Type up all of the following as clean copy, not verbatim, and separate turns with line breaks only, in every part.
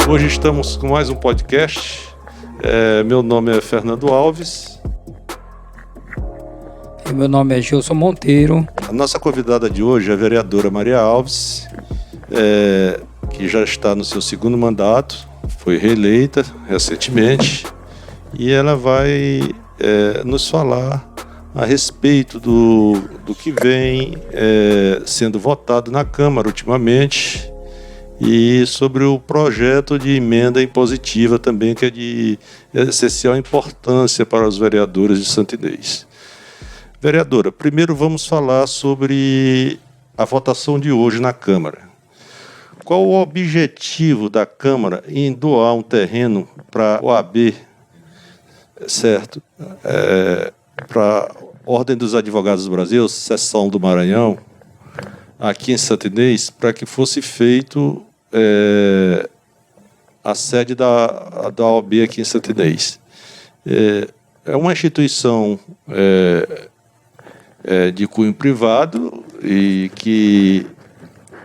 Hoje estamos com mais um podcast. Meu nome é Fernando Alves.
E meu nome é Gilson Monteiro.
A nossa convidada de hoje é a vereadora Maria Alves, que já está no seu segundo mandato, foi reeleita recentemente, e ela vai nos falar a respeito do que vem sendo votado na Câmara ultimamente, e sobre o projeto de emenda impositiva também, que é de essencial importância para os vereadores de Santa Inês. Vereadora, primeiro vamos falar sobre a votação de hoje na Câmara. Qual o objetivo da Câmara em doar um terreno para a OAB, certo? Para a Ordem dos Advogados do Brasil, seção do Maranhão, aqui em Santa Inês, para que fosse feito a sede da OAB aqui em Santa Inês. É uma instituição de cunho privado e que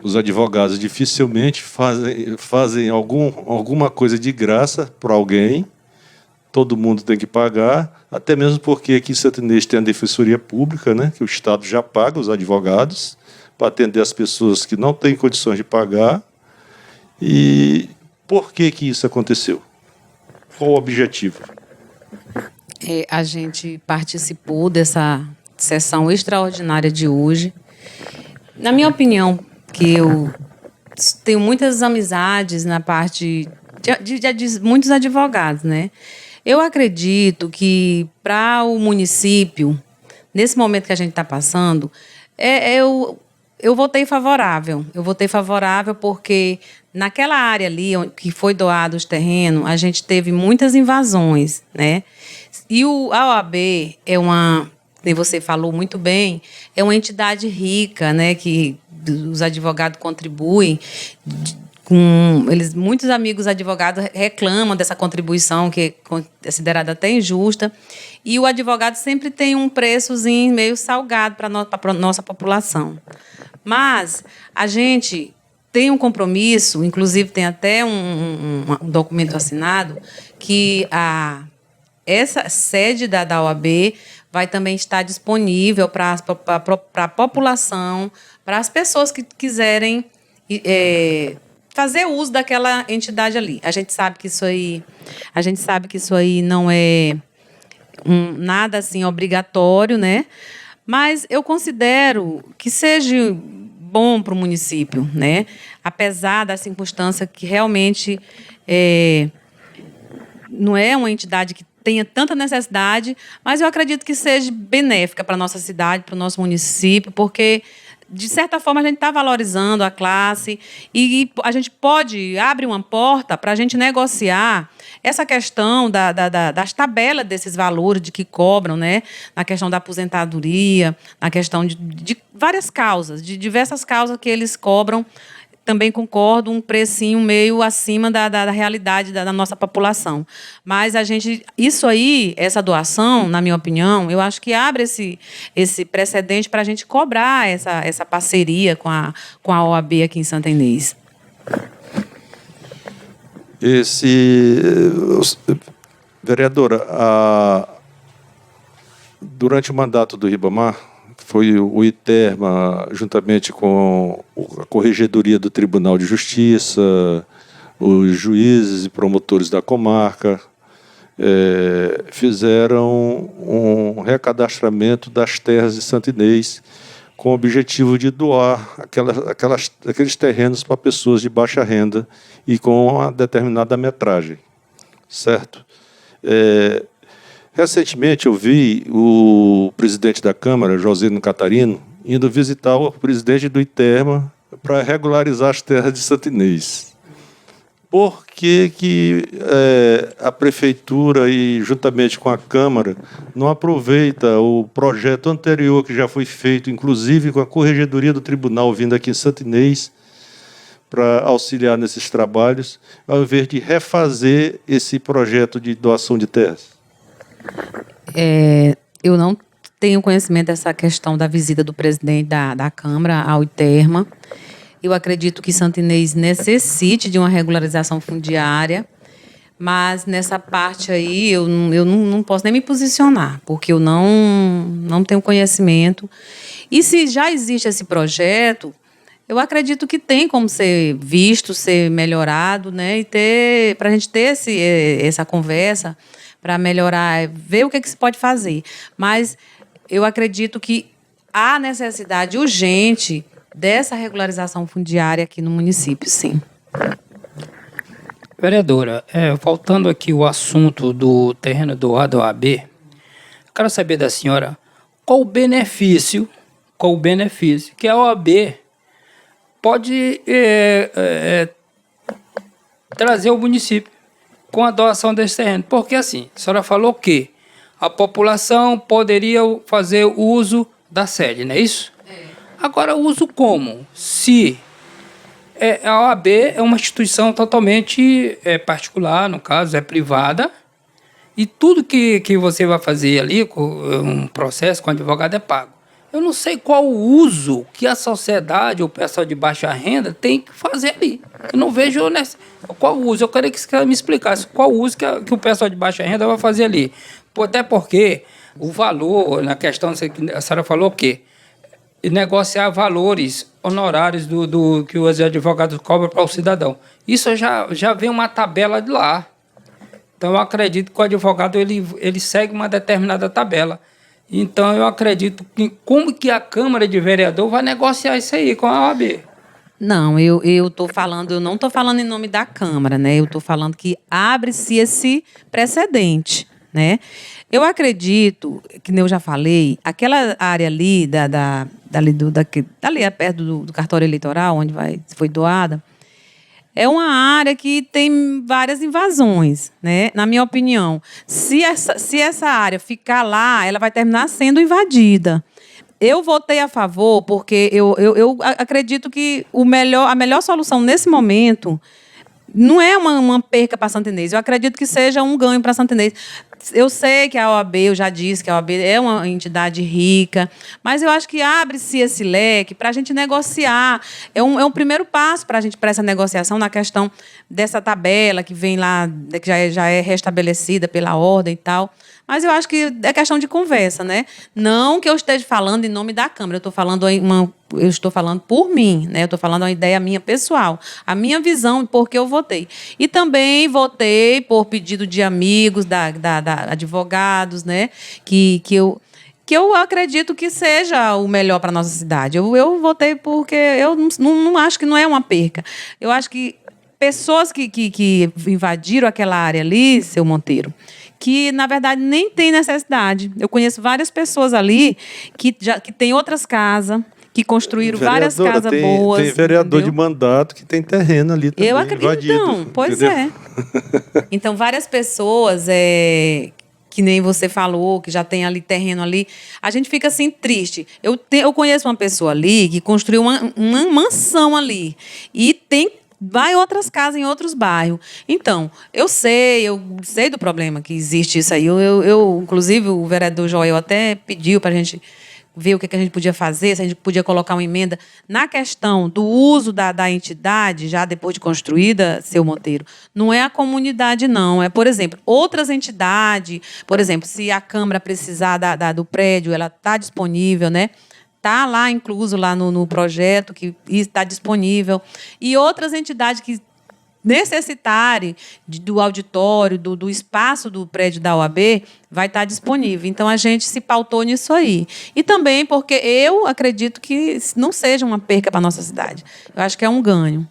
os advogados dificilmente fazem alguma coisa de graça para alguém. Todo mundo tem que pagar, até mesmo porque aqui em Santa Inês tem a Defensoria Pública, né, que o Estado já paga os advogados para atender as pessoas que não têm condições de pagar. E por que isso aconteceu? Qual o objetivo?
A gente participou dessa sessão extraordinária de hoje. Na minha opinião, que eu tenho muitas amizades na parte de muitos advogados, né? Eu acredito que para o município, nesse momento que a gente está passando, eu votei favorável. Eu votei favorável porque naquela área ali que foi doado os terrenos, a gente teve muitas invasões, né? E a OAB é uma, como você falou muito bem, é uma entidade rica, né? Que os advogados contribuem muitos amigos advogados reclamam dessa contribuição, que é considerada até injusta, e o advogado sempre tem um preçozinho meio salgado para a nossa população. Mas a gente tem um compromisso, inclusive tem até um documento assinado, que essa sede da OAB vai também estar disponível para a população, para as pessoas que quiserem fazer uso daquela entidade ali. A gente sabe que isso aí não é nada assim obrigatório, né? Mas eu considero que seja bom para o município, né? Apesar da circunstância que realmente não é uma entidade que tenha tanta necessidade, mas eu acredito que seja benéfica para a nossa cidade, para o nosso município, porque de certa forma, a gente está valorizando a classe e a gente pode abrir uma porta para a gente negociar essa questão das tabelas desses valores de que cobram, né? Na questão da aposentadoria, na questão de várias causas, de diversas causas que eles cobram. Também concordo, um precinho meio acima da realidade da nossa população. Mas isso aí, essa doação, na minha opinião, eu acho que abre esse precedente para a gente cobrar essa parceria com a OAB aqui em Santa Inês.
Vereadora, durante o mandato do Ribamar, foi o ITERMA, juntamente com a Corregedoria do Tribunal de Justiça, os juízes e promotores da comarca, fizeram um recadastramento das terras de Santa Inês com o objetivo de doar aqueles terrenos para pessoas de baixa renda e com uma determinada metragem, certo? Recentemente eu vi o presidente da Câmara, Josino Catarino, indo visitar o presidente do ITERMA para regularizar as terras de Santa Inês. Por que a Prefeitura, e juntamente com a Câmara, não aproveita o projeto anterior que já foi feito, inclusive com a Corregedoria do Tribunal vindo aqui em Santa Inês, para auxiliar nesses trabalhos, ao invés de refazer esse projeto de doação de terras?
Eu não tenho conhecimento dessa questão da visita do presidente da Câmara ao ITERMA. Eu acredito que Santa Inês necessite de uma regularização fundiária, mas nessa parte aí eu não posso nem me posicionar, porque eu não tenho conhecimento. E se já existe esse projeto, eu acredito que tem como ser visto, ser melhorado, né? E para a gente ter essa conversa, para melhorar, ver o que se pode fazer. Mas eu acredito que há necessidade urgente dessa regularização fundiária aqui no município, sim.
Vereadora, voltando aqui o assunto do terreno doado à OAB, quero saber da senhora qual o benefício que a OAB pode trazer ao município com a doação desse terreno. Porque assim, a senhora falou que a população poderia fazer uso da sede, não é isso? Agora, uso como? Se a OAB é uma instituição totalmente particular, no caso, é privada, e tudo que você vai fazer ali, com um processo com advogado, é pago. Eu não sei qual o uso que a sociedade ou o pessoal de baixa renda tem que fazer ali. Eu não vejo qual o uso. Eu queria que você me explicasse qual o uso que o pessoal de baixa renda vai fazer ali. Até porque o valor, na questão, a senhora falou o quê? Negociar valores honorários do que os advogados cobram para o cidadão. Isso já vem uma tabela de lá. Então, eu acredito que o advogado ele segue uma determinada tabela. Então, eu acredito que como que a Câmara de Vereador vai negociar isso aí com a OAB?
Não, eu não estou falando em nome da Câmara, né? Eu estou falando que abre-se esse precedente, né? Eu acredito, que nem eu já falei, aquela área ali, ali perto do cartório eleitoral, onde foi doada, é uma área que tem várias invasões, né? Na minha opinião. Se essa área ficar lá, ela vai terminar sendo invadida. Eu votei a favor porque eu acredito que a melhor solução nesse momento não é uma perca para Santa Inês. Eu acredito que seja um ganho para Santa Inês. Eu sei que a OAB, eu já disse que a OAB é uma entidade rica, mas eu acho que abre-se esse leque para a gente negociar. É um primeiro passo para essa negociação na questão dessa tabela que vem lá, que já é restabelecida pela ordem e tal. Mas eu acho que é questão de conversa, né? Não que eu esteja falando em nome da Câmara, eu estou falando por mim, né? Eu estou falando uma ideia minha pessoal, a minha visão, porque eu votei. E também votei por pedido de amigos, da advogados, né? Que eu acredito que seja o melhor para a nossa cidade. Eu votei porque eu não acho que não é uma perca. Eu acho que pessoas que invadiram aquela área ali, seu Monteiro, que, na verdade, nem tem necessidade. Eu conheço várias pessoas ali que têm outras casas, que construíram várias casas boas.
Tem vereador, entendeu? De mandato que tem terreno ali também.
Eu acredito, invadido, então. Pois entendeu? Então, várias pessoas, que nem você falou, que já tem ali terreno ali, a gente fica assim triste. Eu conheço uma pessoa ali que construiu uma mansão ali e vai outras casas em outros bairros. Então, eu sei do problema que existe isso aí. Inclusive, o vereador Joel até pediu para a gente ver o que a gente podia fazer, se a gente podia colocar uma emenda na questão do uso da entidade, já depois de construída, seu Monteiro. Não é a comunidade, não. É, por exemplo, outras entidades. Por exemplo, se a Câmara precisar do prédio, ela está disponível, né? Está lá, incluso lá no projeto, que está disponível. E outras entidades que necessitarem do auditório, do espaço do prédio da OAB, vai estar disponível. Então, a gente se pautou nisso aí. E também porque eu acredito que não seja uma perca para a nossa cidade. Eu acho que é um ganho.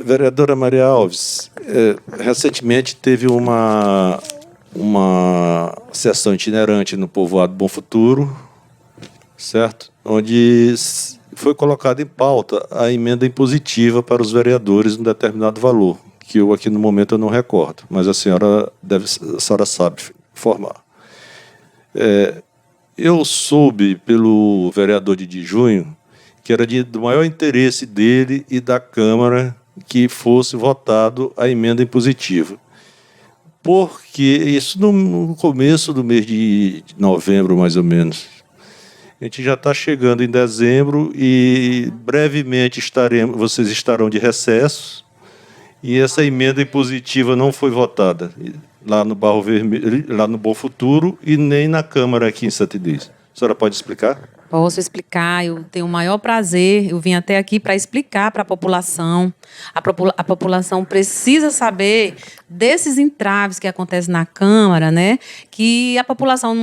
Vereadora Maria Alves, recentemente teve uma sessão itinerante no povoado Bom Futuro, certo? Onde foi colocada em pauta a emenda impositiva para os vereadores num determinado valor, que eu aqui no momento eu não recordo, mas a senhora sabe informar. Eu soube pelo vereador de Junho que era do maior interesse dele e da Câmara que fosse votado a emenda impositiva. Porque isso no começo do mês de novembro, mais ou menos. A gente já está chegando em dezembro e brevemente vocês estarão de recesso e essa emenda impositiva não foi votada lá no Barro Vermelho, lá no Bom Futuro e nem na Câmara aqui em Santa Inês. A senhora pode explicar?
Posso explicar, eu tenho o maior prazer, eu vim até aqui para explicar para a população. A população precisa saber desses entraves que acontecem na Câmara, né? Que a população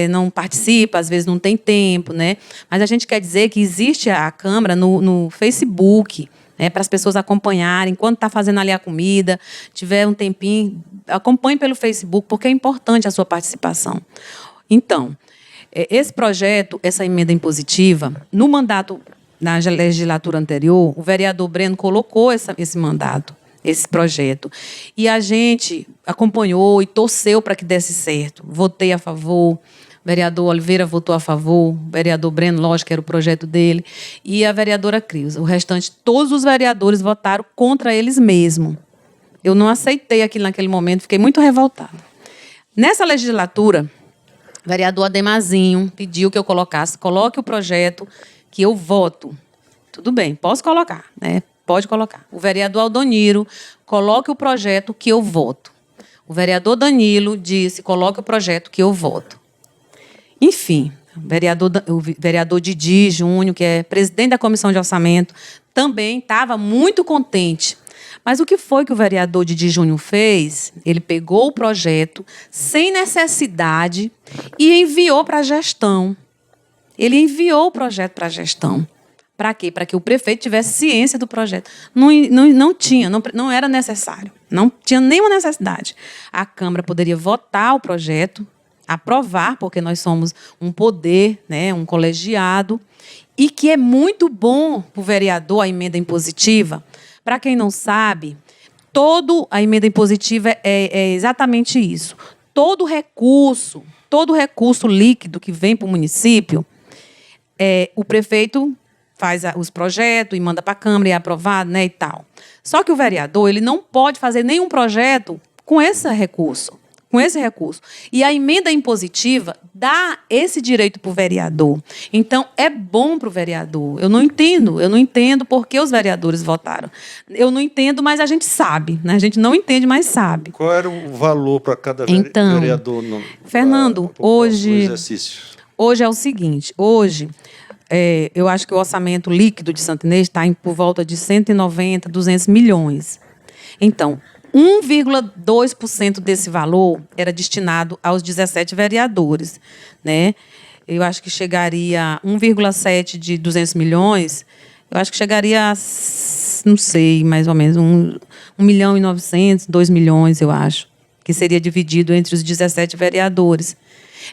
não participa, às vezes não tem tempo, né? Mas a gente quer dizer que existe a Câmara no Facebook, né, para as pessoas acompanharem, enquanto está fazendo ali a comida, tiver um tempinho, acompanhe pelo Facebook, porque é importante a sua participação. Então, esse projeto, essa emenda impositiva, no mandato, na legislatura anterior, o vereador Breno colocou esse mandato, esse projeto. E a gente acompanhou e torceu para que desse certo. Votei a favor, o vereador Oliveira votou a favor, o vereador Breno, lógico, era o projeto dele, e a vereadora Cris. O restante, todos os vereadores votaram contra eles mesmos. Eu não aceitei aquilo naquele momento, fiquei muito revoltada. Nessa legislatura, o vereador Ademazinho pediu que eu coloque o projeto que eu voto. Tudo bem, posso colocar, né? Pode colocar. O vereador Aldoniro, coloque o projeto que eu voto. O vereador Danilo disse, coloque o projeto que eu voto. Enfim, o vereador Didi Júnior, que é presidente da Comissão de Orçamento, também estava muito contente. Mas o que foi que o vereador Didi Júnior fez? Ele pegou o projeto sem necessidade e enviou para a gestão. Ele enviou o projeto para a gestão. Para quê? Para que o prefeito tivesse ciência do projeto. Não era necessário. Não tinha nenhuma necessidade. A Câmara poderia votar o projeto, aprovar, porque nós somos um poder, né, um colegiado, e que é muito bom para o vereador a emenda impositiva. Para quem não sabe, toda a emenda impositiva é exatamente isso. Todo recurso líquido que vem para o município, o prefeito faz os projetos e manda para a Câmara e é aprovado, né, e tal. Só que o vereador ele não pode fazer nenhum projeto com esse recurso. E a emenda impositiva dá esse direito para o vereador. Então, é bom para o vereador. Eu não entendo por que os vereadores votaram. Eu não entendo, mas a gente sabe, né? A gente não entende, mas sabe.
Qual era o valor para cada vereador no
exercício? Hoje é o seguinte, eu acho que o orçamento líquido de Santa Inês está por volta de 190, 200 milhões. Então, 1,2% desse valor era destinado aos 17 vereadores, né? Eu acho que chegaria a 1,7 de 200 milhões, eu acho que chegaria a, não sei, mais ou menos, 1 milhão e 900, 2 milhões, eu acho, que seria dividido entre os 17 vereadores.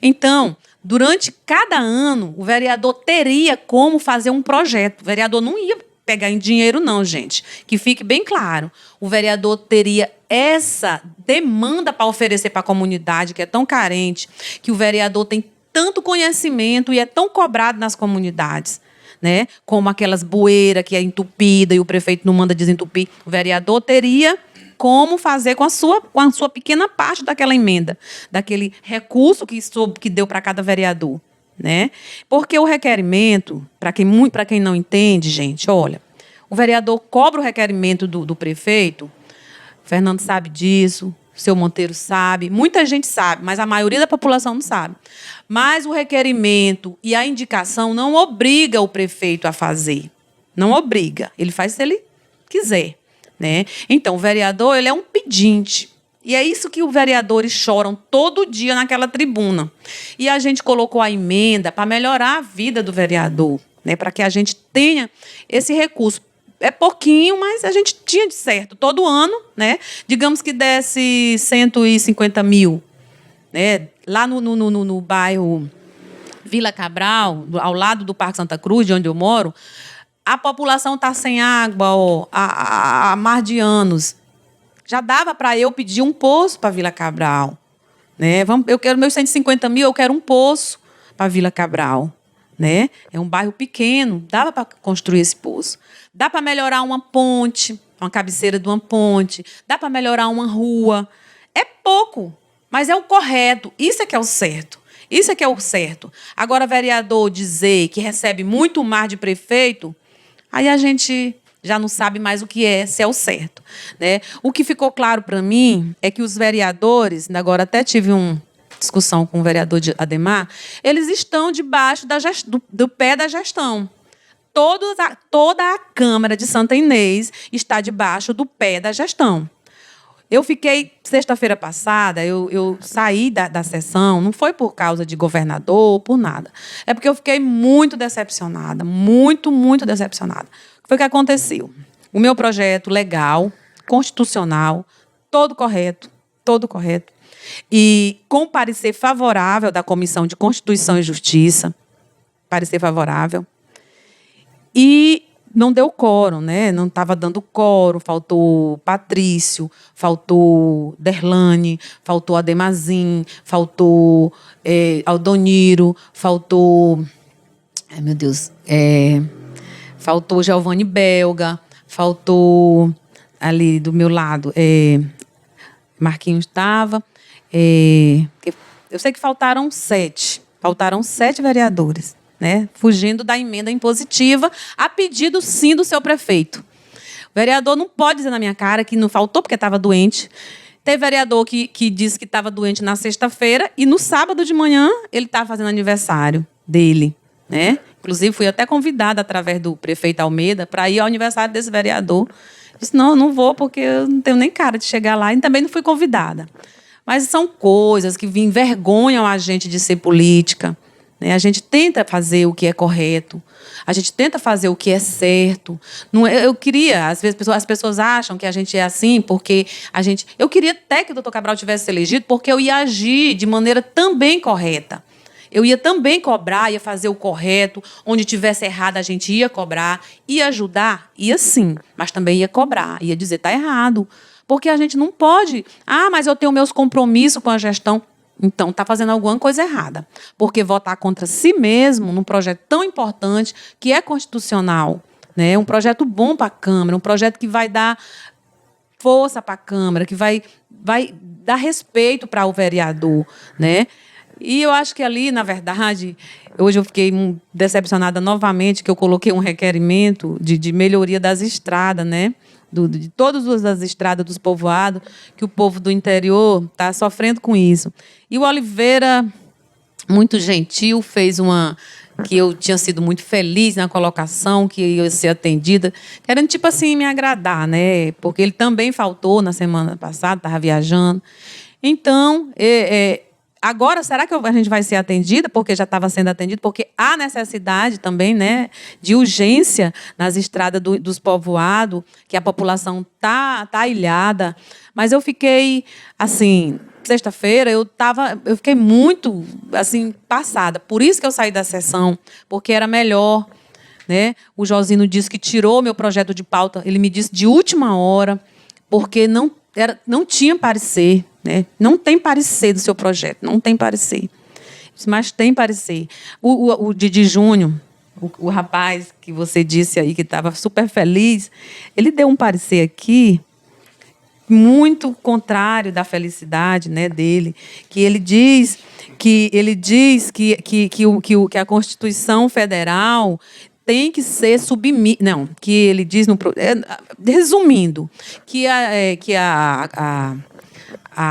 Então, durante cada ano, o vereador teria como fazer um projeto. O vereador não ia pegar em dinheiro, não, gente. Que fique bem claro. O vereador teria essa demanda para oferecer para a comunidade, que é tão carente, que o vereador tem tanto conhecimento e é tão cobrado nas comunidades, né? Como aquelas bueiras que é entupida e o prefeito não manda desentupir. O vereador teria como fazer com a sua pequena parte daquela emenda, daquele recurso que deu para cada vereador. Né? Porque o requerimento, para quem não entende, gente, olha, o vereador cobra o requerimento do prefeito, o Fernando sabe disso, o seu Monteiro sabe, muita gente sabe, mas a maioria da população não sabe. Mas o requerimento e a indicação não obriga o prefeito a fazer. Não obriga. Ele faz se ele quiser. Né? Então, o vereador ele é um pedinte. E é isso que os vereadores choram todo dia naquela tribuna. E a gente colocou a emenda para melhorar a vida do vereador, né? Para que a gente tenha esse recurso. É pouquinho, mas a gente tinha de certo. Todo ano, né? Digamos que desse 150 mil. Né? Lá no bairro Vila Cabral, ao lado do Parque Santa Cruz, de onde eu moro, a população está sem água há mais de anos. Já dava para eu pedir um poço para Vila Cabral. Né? Eu quero meus 150 mil, eu quero um poço para Vila Cabral. Né? É um bairro pequeno, dava para construir esse poço. Dá para melhorar uma ponte, uma cabeceira de uma ponte. Dá para melhorar uma rua. É pouco, mas é o correto. Isso é que é o certo. Isso é que é o certo. Agora, vereador dizer que recebe muito mais de prefeito, aí a gente já não sabe mais o que é, se é o certo, né? O que ficou claro para mim é que os vereadores, agora até tive uma discussão com o vereador Ademar, eles estão debaixo do pé da gestão. Toda a Câmara de Santa Inês está debaixo do pé da gestão. Eu fiquei, sexta-feira passada, eu saí da sessão, não foi por causa de governador ou por nada. É porque eu fiquei muito decepcionada, muito, muito decepcionada. O que foi que aconteceu? O meu projeto legal, constitucional, todo correto, e com parecer favorável da Comissão de Constituição e Justiça, parecer favorável, e não deu quórum, né? Não estava dando quórum, faltou Patrício, faltou Derlane, faltou Ademazin, faltou Aldoniro, faltou... Ai, meu Deus. Faltou Giovanni Belga, faltou ali do meu lado, Marquinhos estava. Eu sei que faltaram 7 vereadores, né, fugindo da emenda impositiva, a pedido, sim, do seu prefeito. O vereador não pode dizer na minha cara que não faltou porque estava doente. Teve vereador que disse que estava doente na sexta-feira e no sábado de manhã ele estava fazendo aniversário dele, né? Inclusive, fui até convidada, através do prefeito Almeida, para ir ao aniversário desse vereador. Disse, não vou porque eu não tenho nem cara de chegar lá e também não fui convidada. Mas são coisas que envergonham a gente de ser política. A gente tenta fazer o que é correto, a gente tenta fazer o que é certo. Eu queria, às vezes as pessoas acham que a gente é assim porque a gente... Eu queria até que o doutor Cabral tivesse elegido porque eu ia agir de maneira também correta. Eu ia também cobrar, ia fazer o correto, onde tivesse errado a gente ia cobrar, ia ajudar, ia sim, mas também ia cobrar, ia dizer está errado. Porque a gente não pode... mas eu tenho meus compromissos com a gestão. Então, está fazendo alguma coisa errada. Porque votar contra si mesmo num projeto tão importante, que é constitucional, né? Um projeto bom para a Câmara, um projeto que vai dar força para a Câmara, que vai dar respeito para o vereador, né? E eu acho que ali, na verdade, hoje eu fiquei decepcionada novamente, que eu coloquei um requerimento de melhoria das estradas, né? De todas as estradas dos povoados, que o povo do interior está sofrendo com isso. E o Oliveira, muito gentil, fez uma... que eu tinha sido muito feliz na colocação, que eu ia ser atendida, querendo, tipo assim, me agradar, né? Porque ele também faltou na semana passada, estava viajando. Então, agora, será que a gente vai ser atendida? Porque já estava sendo atendida, porque há necessidade também, né, de urgência nas estradas dos povoados, que a população tá ilhada. Mas eu fiquei, assim, sexta-feira, eu fiquei muito, assim, passada. Por isso que eu saí da sessão, porque era melhor, né? O Josino disse que tirou meu projeto de pauta, ele me disse de última hora, porque não tinha parecer, né? Não tem parecer do seu projeto, não tem parecer. Mas tem parecer. O Didi Júnior, o rapaz que você disse aí que estava super feliz, ele deu um parecer aqui muito contrário da felicidade, né, dele, que ele diz que a Constituição Federal tem que ser submissa. Não, que ele diz resumindo, que a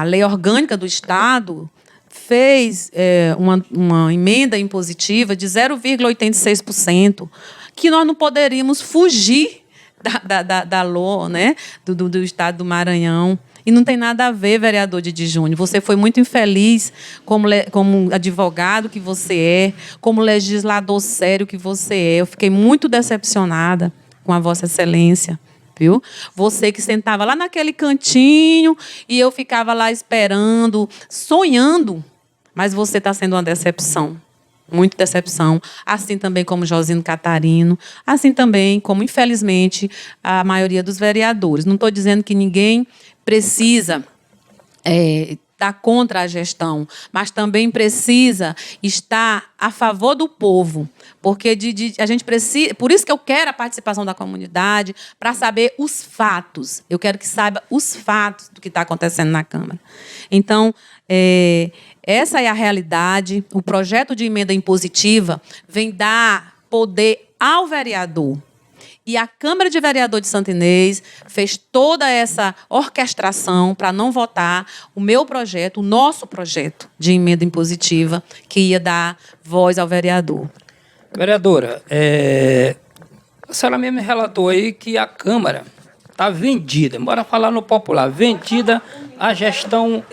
lei orgânica do Estado fez uma emenda impositiva de 0,86%, que nós não poderíamos fugir da LOA, né, do Estado do Maranhão. E não tem nada a ver, vereador Didi Júnior. Você foi muito infeliz como advogado que você é, como legislador sério que você é. Eu fiquei muito decepcionada com a Vossa Excelência. Viu? Você que sentava lá naquele cantinho e eu ficava lá esperando, sonhando, mas você está sendo uma decepção, muita decepção. Assim também como Josino Catarino, assim também como, infelizmente, a maioria dos vereadores. Não estou dizendo que ninguém precisa estar contra a gestão, mas também precisa estar a favor do povo, porque a gente precisa, por isso que eu quero a participação da comunidade, para saber os fatos. Eu quero que saiba os fatos do que está acontecendo na Câmara. Então, essa é a realidade. O projeto de emenda impositiva vem dar poder ao vereador. E a Câmara de Vereadores de Santa Inês fez toda essa orquestração para não votar o meu projeto, o nosso projeto de emenda impositiva, que ia dar voz ao vereador.
Vereadora, a senhora mesmo relatou aí que a Câmara está vendida, bora falar no popular, vendida à gestão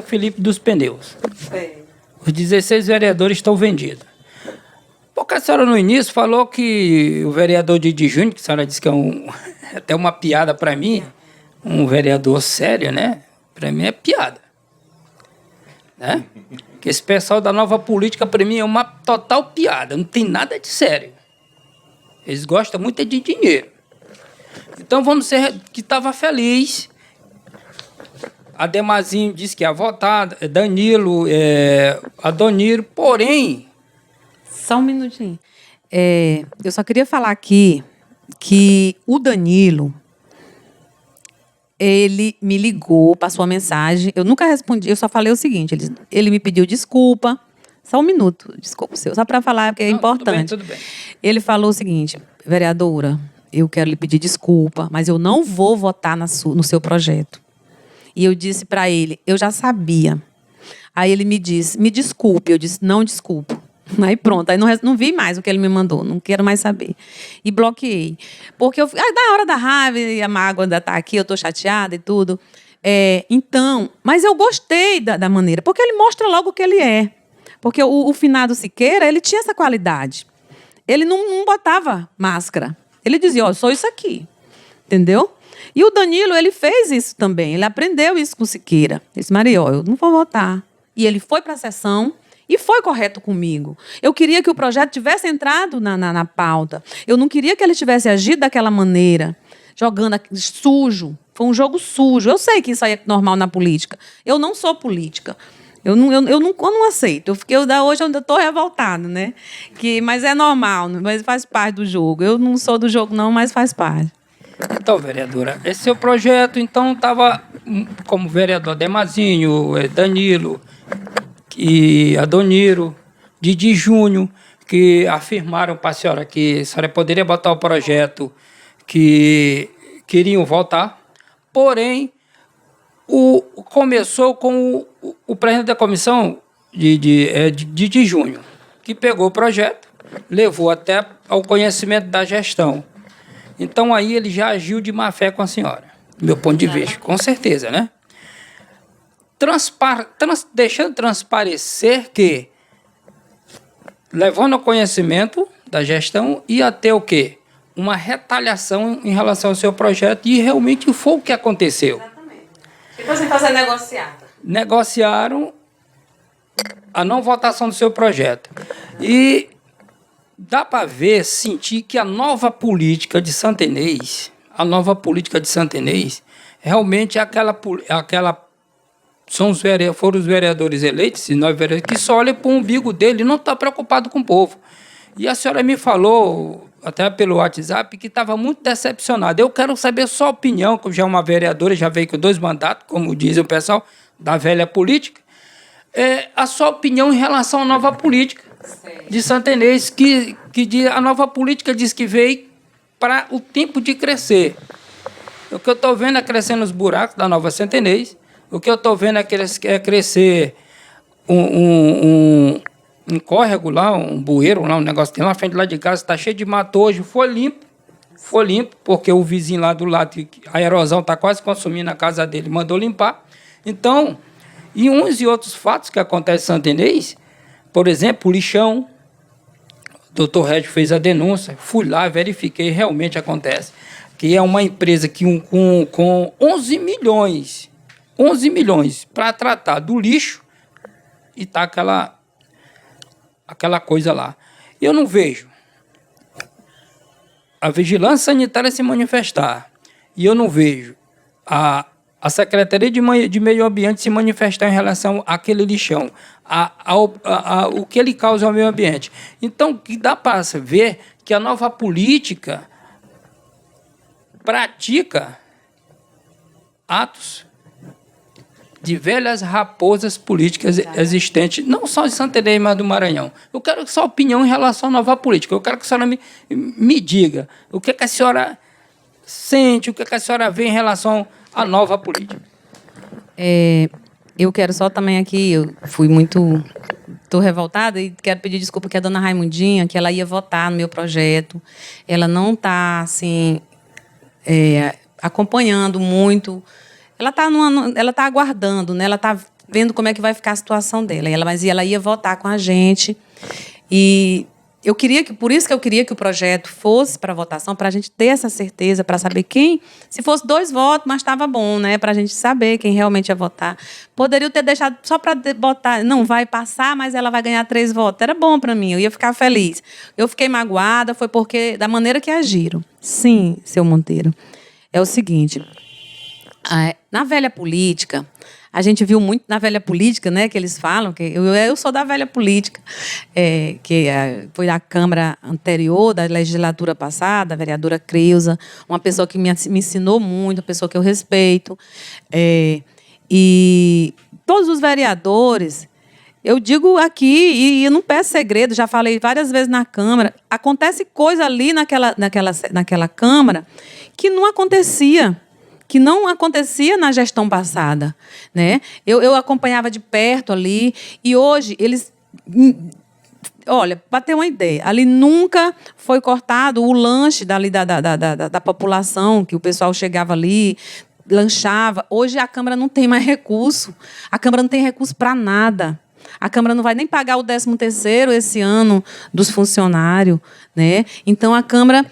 Felipe dos Pneus. Os 16 vereadores estão vendidos. Porque a senhora no início falou que o vereador Didi Júnior, que a senhora disse que é até uma piada para mim, um vereador sério, né? Para mim é piada. Né? Que esse pessoal da nova política, para mim, é uma total piada, não tem nada de sério. Eles gostam muito de dinheiro. Então vamos ser que estava feliz. Ademazinho disse que ia votar, Danilo, Adoniro, porém...
Só um minutinho. Eu só queria falar aqui que o Danilo, ele me ligou, passou a mensagem. Eu nunca respondi, eu só falei o seguinte: ele me pediu desculpa. Só um minuto, desculpa, só para falar, porque é importante.
Tudo bem.
Ele falou o seguinte: vereadora, eu quero lhe pedir desculpa, mas eu não vou votar no seu projeto. E eu disse para ele: eu já sabia. Aí ele me disse: me desculpe. Eu disse: não desculpo. Aí pronto, aí não vi mais o que ele me mandou, não quero mais saber. E bloqueei. Porque da hora da raiva, e a mágoa ainda está aqui, eu estou chateada e tudo. Então, mas eu gostei da maneira, porque ele mostra logo o que ele é. Porque o finado Siqueira, ele tinha essa qualidade. Ele não botava máscara. Ele dizia: eu sou isso aqui. Entendeu? E o Danilo, ele fez isso também. Ele aprendeu isso com o Siqueira. Ele disse: Maria, eu não vou votar. E ele foi para a sessão e foi correto comigo. Eu queria que o projeto tivesse entrado na pauta. Eu não queria que ele tivesse agido daquela maneira, jogando sujo. Foi um jogo sujo. Eu sei que isso aí é normal na política. Eu não sou política. Eu não aceito. Hoje eu estou revoltada, né? Mas é normal, mas faz parte do jogo. Eu não sou do jogo, não, mas faz parte.
Então, vereadora, esse seu projeto, então, estava como vereador Demazinho, Danilo e Adoniro, Didi Júnior, que afirmaram para a senhora que a senhora poderia botar o projeto que queriam votar, porém, começou com o presidente da comissão, Didi Júnior, que pegou o projeto, levou até ao conhecimento da gestão. Então, aí ele já agiu de má fé com a senhora, do meu ponto de vista, com certeza, né? Deixando transparecer que, levando ao conhecimento da gestão, ia ter o quê? Uma retaliação em relação ao seu projeto, e realmente foi o que aconteceu.
Exatamente. Tipo assim, fazer negociada.
Negociaram a não votação do seu projeto. E dá para ver, sentir que a nova política de Santa Inês, realmente é aquela foram os vereadores eleitos, e nós vereadores, que só olham para o umbigo dele e não está preocupado com o povo. E a senhora me falou, até pelo WhatsApp, que estava muito decepcionada. Eu quero saber sua opinião, que já é uma vereadora, já veio com 2 mandatos, como dizem o pessoal, da velha política. A sua opinião em relação à nova política de Santa Inês, que a nova política diz que veio para o tempo de crescer. O que eu estou vendo é crescendo os buracos da nova Santa Inês. O que eu estou vendo é crescer um córrego lá, um bueiro lá, um negócio que tem lá na frente lá de casa, está cheio de mato hoje. Foi limpo, porque o vizinho lá do lado, a erosão está quase consumindo a casa dele, mandou limpar. Então, e uns e outros fatos que acontecem em Santa Inês, por exemplo, o lixão, o doutor Régio fez a denúncia, fui lá, verifiquei, realmente acontece, que é uma empresa que com 11 milhões para tratar do lixo, e tá aquela coisa lá. Eu não vejo a vigilância sanitária se manifestar, e eu não vejo a Secretaria de Meio Ambiente se manifestar em relação àquele lixão, o que ele causa ao meio ambiente. Então, que dá para ver que a nova política pratica atos de velhas raposas políticas existentes, não só de Santarém, mas do Maranhão. Eu quero sua opinião em relação à nova política. Eu quero que a senhora me diga o que a senhora sente, o que a senhora vê em relação à nova política.
Eu quero só também aqui, estou revoltada e quero pedir desculpa que a dona Raimundinha, que ela ia votar no meu projeto, ela não está assim, acompanhando muito. Ela está aguardando, né? Ela está vendo como é que vai ficar a situação dela. Mas ela ia votar com a gente. E por isso que eu queria que o projeto fosse para votação, para a gente ter essa certeza, para saber quem. Se fosse 2 votos, mas estava bom, né? Para a gente saber quem realmente ia votar. Poderia ter deixado só para botar, não vai passar, mas ela vai ganhar 3 votos. Era bom para mim, eu ia ficar feliz. Eu fiquei magoada, foi porque da maneira que agiram. Sim, seu Monteiro. É o seguinte. Na velha política, a gente viu muito na velha política, né, que eles falam, que eu sou da velha política, que foi da Câmara anterior, da legislatura passada, a vereadora Creuza, uma pessoa que me ensinou muito, uma pessoa que eu respeito. E todos os vereadores, eu digo aqui, e eu não peço segredo, já falei várias vezes na Câmara, acontece coisa ali naquela Câmara que não acontecia na gestão passada, né? Eu acompanhava de perto ali e hoje eles, olha, para ter uma ideia, ali nunca foi cortado o lanche da população, que o pessoal chegava ali, lanchava. Hoje a Câmara não tem mais recurso, a Câmara não tem recurso para nada. A Câmara não vai nem pagar o 13º esse ano dos funcionários, né? Então, a Câmara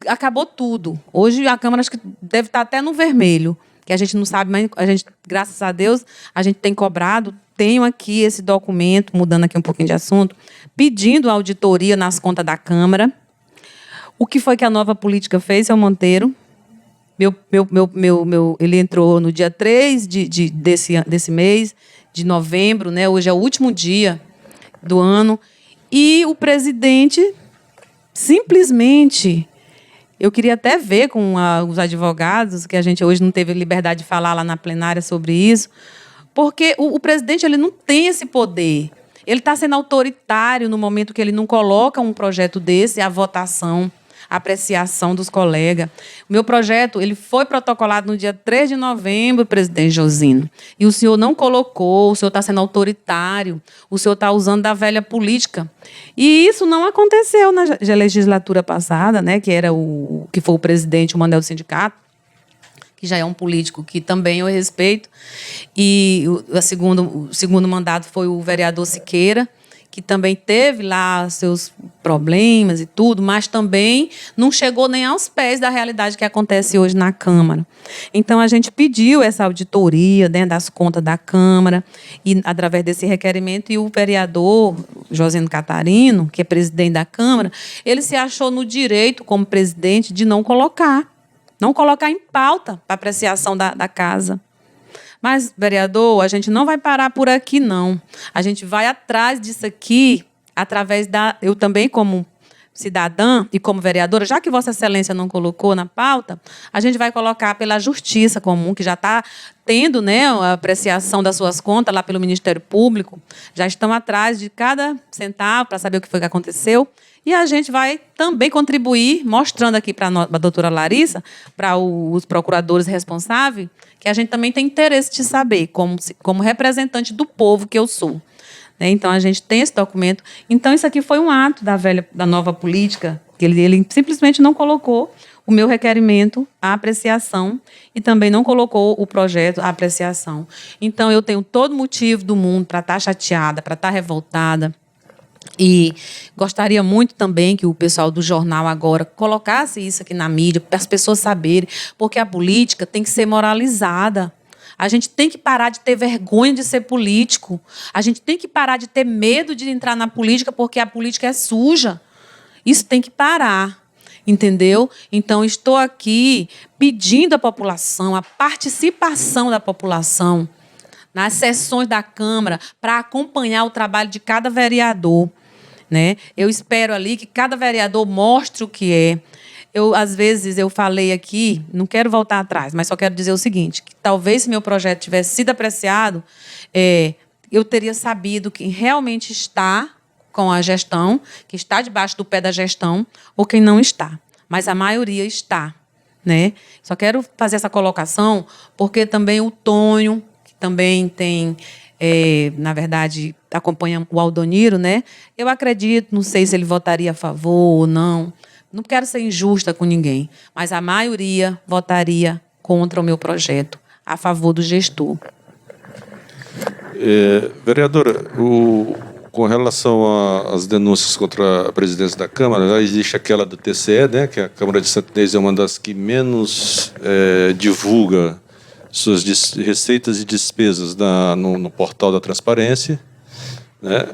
acabou tudo. Hoje, a Câmara acho que deve estar até no vermelho, que a gente não sabe, mas graças a Deus, a gente tem cobrado. Tenho aqui esse documento, mudando aqui um pouquinho de assunto, pedindo auditoria nas contas da Câmara. O que foi que a nova política fez, seu Monteiro? Ele entrou no dia 3 desse mês, de novembro, né? Hoje é o último dia do ano, e o presidente simplesmente, eu queria até ver com os advogados, que a gente hoje não teve liberdade de falar lá na plenária sobre isso, porque o presidente ele não tem esse poder. Ele está sendo autoritário no momento que ele não coloca um projeto desse à votação, à apreciação dos colegas. O meu projeto ele foi protocolado no dia 3 de novembro, presidente Josino, e o senhor não colocou, o senhor está sendo autoritário, o senhor está usando da velha política. E isso não aconteceu na legislatura passada, né, que foi o presidente, o Manel do Sindicato, que já é um político que também eu respeito, e o segundo mandato foi o vereador Siqueira, que também teve lá seus problemas e tudo, mas também não chegou nem aos pés da realidade que acontece hoje na Câmara. Então, a gente pediu essa auditoria dentro das contas da Câmara, e através desse requerimento, e o vereador Josino Catarino, que é presidente da Câmara, ele se achou no direito, como presidente, de não colocar em pauta para apreciação da casa. Mas, vereador, a gente não vai parar por aqui, não. A gente vai atrás disso aqui, através eu também, como cidadã e como vereadora, já que Vossa Excelência não colocou na pauta, a gente vai colocar pela Justiça Comum, que já está tendo, né, a apreciação das suas contas lá pelo Ministério Público, já estão atrás de cada centavo para saber o que foi que aconteceu. E a gente vai também contribuir, mostrando aqui para a doutora Larissa, para os procuradores responsáveis, que a gente também tem interesse de saber, como representante do povo que eu sou. Então, a gente tem esse documento. Então, isso aqui foi um ato da nova política, que ele simplesmente não colocou o meu requerimento à apreciação e também não colocou o projeto à apreciação. Então, eu tenho todo motivo do mundo para estar chateada, para estar revoltada. E gostaria muito também que o pessoal do jornal agora colocasse isso aqui na mídia, para as pessoas saberem, porque a política tem que ser moralizada. A gente tem que parar de ter vergonha de ser político. A gente tem que parar de ter medo de entrar na política, porque a política é suja. Isso tem que parar. entendeu? Então, estou aqui pedindo à população, a participação da população nas sessões da Câmara para acompanhar o trabalho de cada vereador, né? Eu espero ali que cada vereador mostre o que é. Às vezes, eu falei aqui, não quero voltar atrás, mas só quero dizer o seguinte, que talvez se meu projeto tivesse sido apreciado, eu teria sabido quem realmente está com a gestão, que está debaixo do pé da gestão, ou quem não está. Mas a maioria está, né? Só quero fazer essa colocação, porque também o Tonho, que também tem, na verdade, acompanha o Aldoniro, né? Eu acredito, não sei se ele votaria a favor ou não. Não quero ser injusta com ninguém, mas a maioria votaria contra o meu projeto, a favor do gestor.
Vereadora, com relação às denúncias contra a presidência da Câmara, já existe aquela do TCE, né, que a Câmara de Santa Inês é uma das que menos divulga suas receitas e despesas no portal da transparência, né?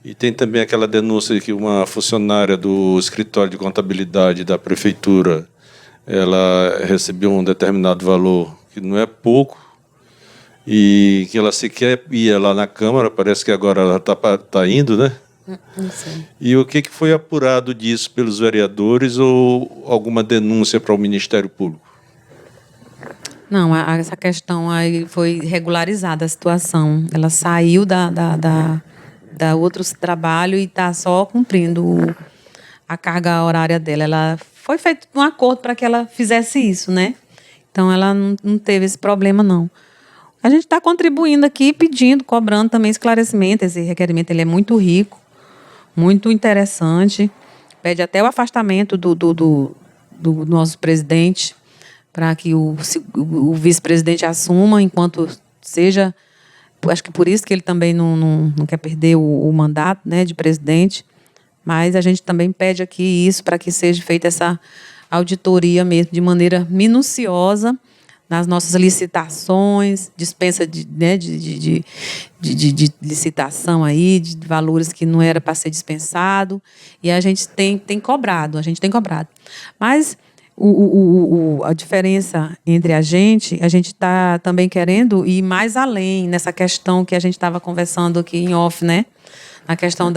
E tem também aquela denúncia que uma funcionária do escritório de contabilidade da prefeitura, ela recebeu um determinado valor que não é pouco e que ela sequer ia lá na Câmara, parece que agora ela está indo, né?
Não sei.
E o que foi apurado disso pelos vereadores ou alguma denúncia para o Ministério Público?
Não, essa questão aí foi regularizada a situação. Ela saiu da outro trabalho e está só cumprindo a carga horária dela. Ela foi feito um acordo para que ela fizesse isso, né? Então, ela não teve esse problema, não. A gente está contribuindo aqui, pedindo, cobrando também esclarecimento. Esse requerimento ele é muito rico, muito interessante. Pede até o afastamento do nosso presidente para que o vice-presidente assuma enquanto seja... Acho que por isso que ele também não quer perder o mandato, né, de presidente. Mas a gente também pede aqui isso para que seja feita essa auditoria mesmo, de maneira minuciosa, nas nossas licitações, dispensa de licitação aí, de valores que não era para ser dispensado. E a gente tem cobrado, Mas a diferença entre a gente está também querendo ir mais além nessa questão que a gente estava conversando aqui em off, né? Na questão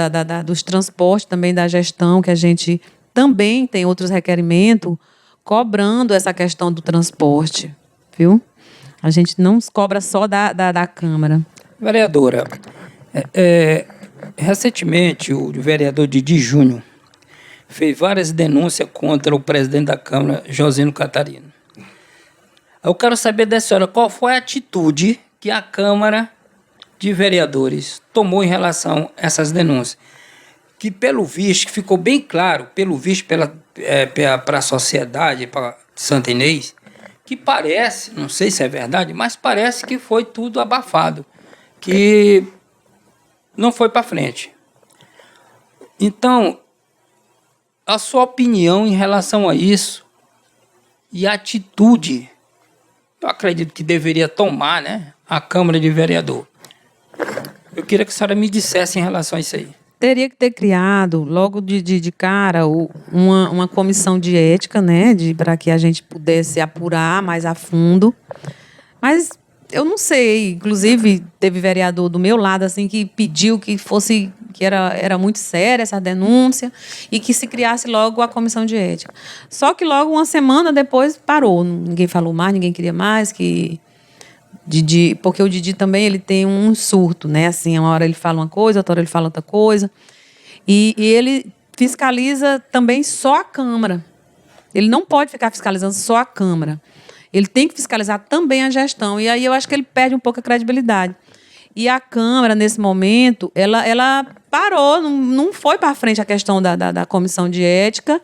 dos transportes, também da gestão, que a gente também tem outros requerimentos cobrando essa questão do transporte, viu? A gente não cobra só da Câmara.
Vereadora, recentemente o vereador Didi Júnior fez várias denúncias contra o presidente da Câmara, Josino Catarino. Eu quero saber da senhora qual foi a atitude que a Câmara de Vereadores tomou em relação a essas denúncias. Que, pelo visto, que ficou bem claro, para a sociedade, para Santa Inês, que parece, não sei se é verdade, mas parece que foi tudo abafado, que não foi para frente. Então, a sua opinião em relação a isso e a atitude, eu acredito que deveria tomar, né, a Câmara de Vereador. Eu queria que a senhora me dissesse em relação a isso aí.
Teria que ter criado, logo de cara, uma comissão de ética, né, para que a gente pudesse apurar mais a fundo. Mas eu não sei, inclusive teve vereador do meu lado assim que pediu que era muito séria essa denúncia e que se criasse logo a comissão de ética. Só que logo uma semana depois parou, ninguém falou mais, ninguém queria mais, porque o Didi também ele tem um surto, né? Assim, uma hora ele fala uma coisa, outra hora ele fala outra coisa. E ele fiscaliza também só a Câmara. Ele não pode ficar fiscalizando só a Câmara. Ele tem que fiscalizar também a gestão. E aí eu acho que ele perde um pouco a credibilidade. E a Câmara, nesse momento, ela parou, não foi para frente a questão da comissão de ética.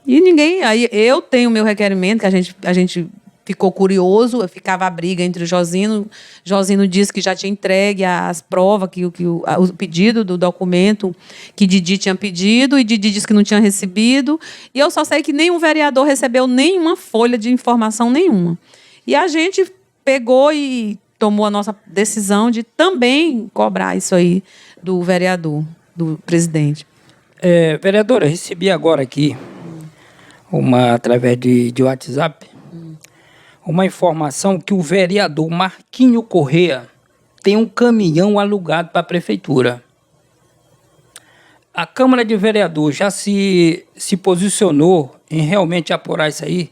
E ninguém... Aí eu tenho o meu requerimento, que a gente ficou curioso, ficava a briga entre o Josino. Josino disse que já tinha entregue as provas, o pedido do documento que Didi tinha pedido, e Didi disse que não tinha recebido. E eu só sei que nenhum vereador recebeu nenhuma folha de informação nenhuma. E a gente pegou e tomou a nossa decisão de também cobrar isso aí do vereador, do presidente.
Vereadora, recebi agora aqui através de WhatsApp, uma informação que o vereador Marquinho Corrêa tem um caminhão alugado para a prefeitura. A Câmara de Vereadores já se posicionou em realmente apurar isso aí,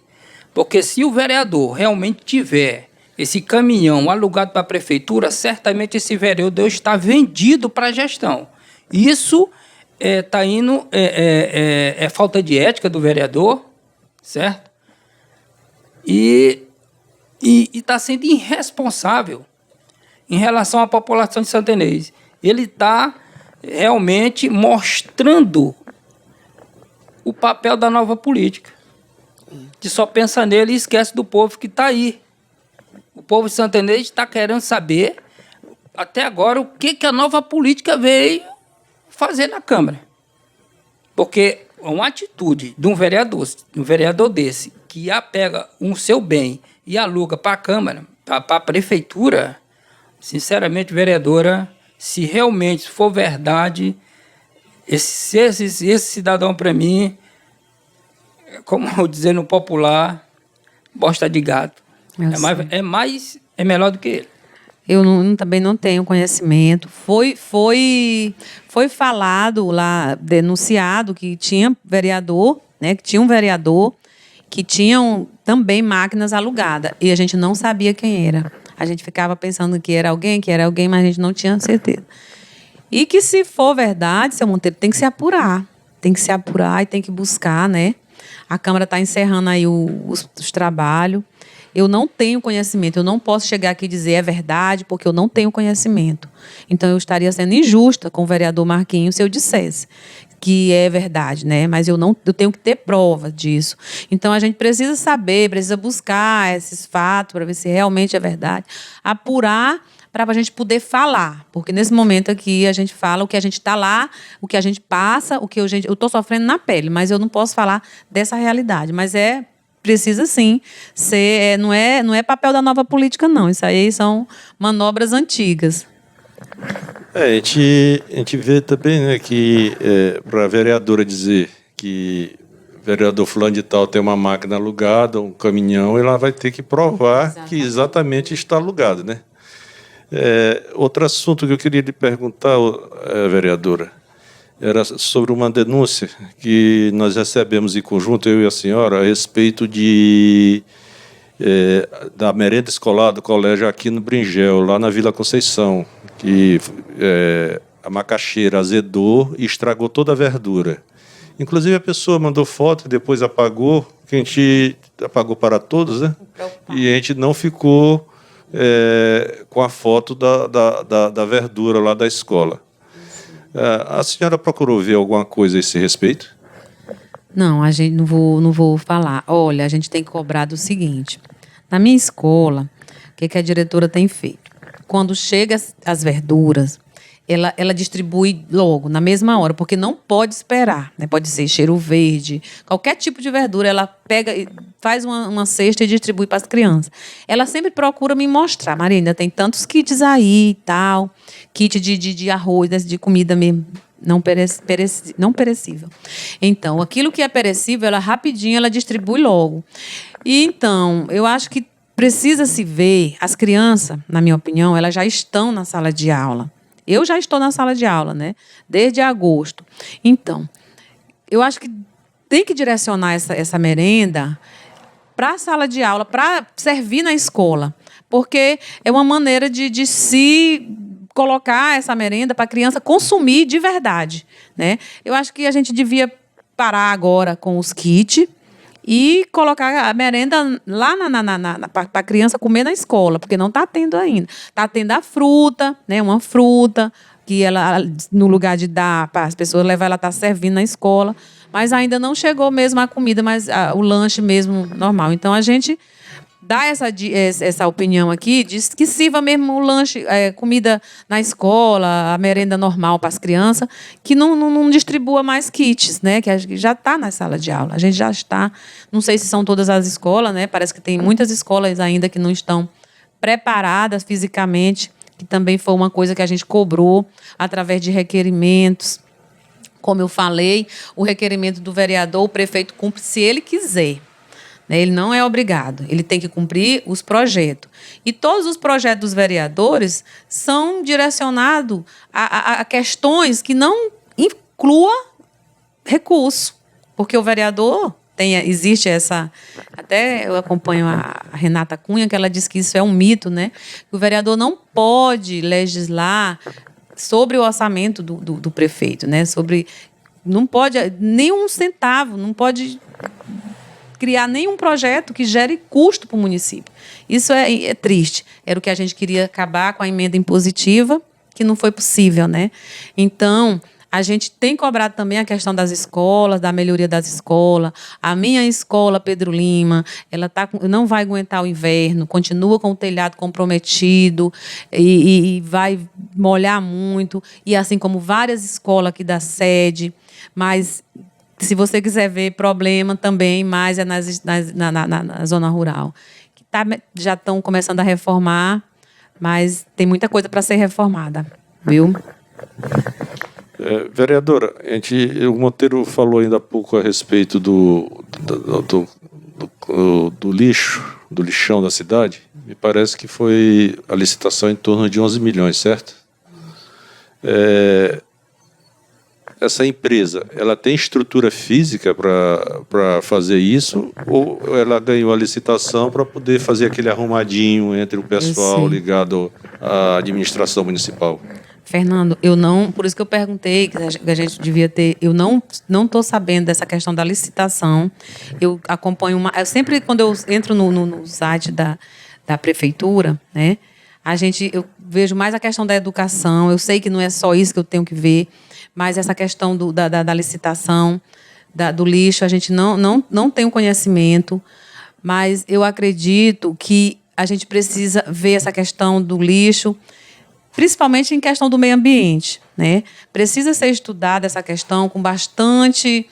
porque se o vereador realmente tiver esse caminhão alugado para a prefeitura, certamente esse vereador está vendido para a gestão. Isso é falta de ética do vereador, certo? E está sendo irresponsável em relação à população de Santa Inês. Ele está realmente mostrando o papel da nova política, que só pensa nele e esquece do povo que está aí. O povo de Santa Inês está querendo saber, até agora, o que a nova política veio fazer na Câmara. Porque uma atitude de um vereador desse, que pega um seu bem e aluga para a Câmara, para a Prefeitura, sinceramente, vereadora, se realmente for verdade, esse cidadão, para mim, como eu dizer no popular, bosta de gato. É melhor do que ele.
Eu também não tenho conhecimento. Foi falado lá, denunciado, que tinha vereador, né, que tinha um vereador que tinham também máquinas alugadas. E a gente não sabia quem era. A gente ficava pensando que era alguém, mas a gente não tinha certeza. E que, se for verdade, seu Monteiro, tem que se apurar. Tem que se apurar e tem que buscar, né? A Câmara está encerrando aí os trabalhos. Eu não tenho conhecimento, eu não posso chegar aqui e dizer é verdade, porque eu não tenho conhecimento. Então, eu estaria sendo injusta com o vereador Marquinhos se eu dissesse que é verdade, né? Mas eu tenho que ter prova disso. Então, a gente precisa saber, precisa buscar esses fatos para ver se realmente é verdade, apurar para a gente poder falar, porque nesse momento aqui a gente fala o que a gente está lá, o que a gente passa, eu estou sofrendo na pele, mas eu não posso falar dessa realidade, mas precisa sim ser, não é papel da nova política, não. Isso aí são manobras antigas.
A gente vê também, né, que para a vereadora dizer que o vereador fulano de tal tem uma máquina alugada, um caminhão, ela vai ter que provar que exatamente está alugado, né? Outro assunto que eu queria lhe perguntar, vereadora, era sobre uma denúncia que nós recebemos em conjunto, eu e a senhora, a respeito da merenda escolar do colégio Aquino Bringel, lá na Vila Conceição, que a macaxeira azedou e estragou toda a verdura. Inclusive, a pessoa mandou foto e depois apagou, que a gente apagou para todos, né? E a gente não ficou com a foto da verdura lá da escola. A senhora procurou ver alguma coisa a esse respeito?
Não, a gente não vou falar. Olha, a gente tem que cobrar do seguinte. Na minha escola, o que a diretora tem feito? Quando chega as verduras, ela distribui logo, na mesma hora, porque não pode esperar, né? Pode ser cheiro verde, qualquer tipo de verdura, ela pega, faz uma cesta e distribui para as crianças. Ela sempre procura me mostrar, Maria, ainda tem tantos kits aí e tal, kit de arroz, de comida mesmo, não perecível. Então, aquilo que é perecível, ela rapidinho ela distribui logo. E então, eu acho que precisa se ver, as crianças, na minha opinião, elas já estão na sala de aula. Eu já estou na sala de aula, né? Desde agosto. Então, eu acho que tem que direcionar essa merenda para a sala de aula, para servir na escola. Porque é uma maneira de se colocar essa merenda para a criança consumir de verdade, né? Eu acho que a gente devia parar agora com os kits e colocar a merenda lá para a criança comer na escola, porque não está tendo ainda. Está tendo a fruta, né, uma fruta, que ela, no lugar de dar para as pessoas levar, ela está servindo na escola, mas ainda não chegou mesmo a comida, mas o lanche mesmo normal. Então, a gente dá essa opinião aqui, diz que sirva mesmo o lanche, comida na escola, a merenda normal para as crianças, que não distribua mais kits, né? Que já está na sala de aula. A gente já está, não sei se são todas as escolas, né? Parece que tem muitas escolas ainda que não estão preparadas fisicamente, que também foi uma coisa que a gente cobrou através de requerimentos, Como eu falei, o requerimento do vereador, o prefeito cumpre se ele quiser. Né? Ele não é obrigado, ele tem que cumprir os projetos. E todos os projetos dos vereadores são direcionados a questões que não inclua recurso, porque o vereador existe essa... Até eu acompanho a Renata Cunha, que ela diz que isso é um mito, né? O vereador não pode legislar sobre o orçamento do prefeito, né? Não pode nem um centavo, não pode criar nenhum projeto que gere custo para o município. Isso é triste. Era o que a gente queria acabar com a emenda impositiva, que não foi possível, né? Então, a gente tem cobrado também a questão das escolas, da melhoria das escolas. A minha escola, Pedro Lima, ela não vai aguentar o inverno, continua com o telhado comprometido e vai molhar muito. E assim como várias escolas aqui da sede. Mas, se você quiser ver problema também, mais é na zona rural. Que já estão começando a reformar, mas tem muita coisa para ser reformada, viu?
Vereadora, o Monteiro falou ainda há pouco a respeito do lixo, do lixão da cidade. Me parece que foi a licitação em torno de 11 milhões, certo? Essa empresa, ela tem estrutura física para fazer isso, ou ela ganhou a licitação para poder fazer aquele arrumadinho entre o pessoal ligado à administração municipal?
Fernando, por isso que eu perguntei, que a gente devia ter, eu não estou sabendo dessa questão da licitação. Eu acompanho eu sempre, quando eu entro no site da prefeitura, né, eu vejo mais a questão da educação. Eu sei que não é só isso que eu tenho que ver, mas essa questão da licitação, do lixo, a gente não tem o conhecimento, mas eu acredito que a gente precisa ver essa questão do lixo, principalmente em questão do meio ambiente, né? Precisa ser estudada essa questão com bastante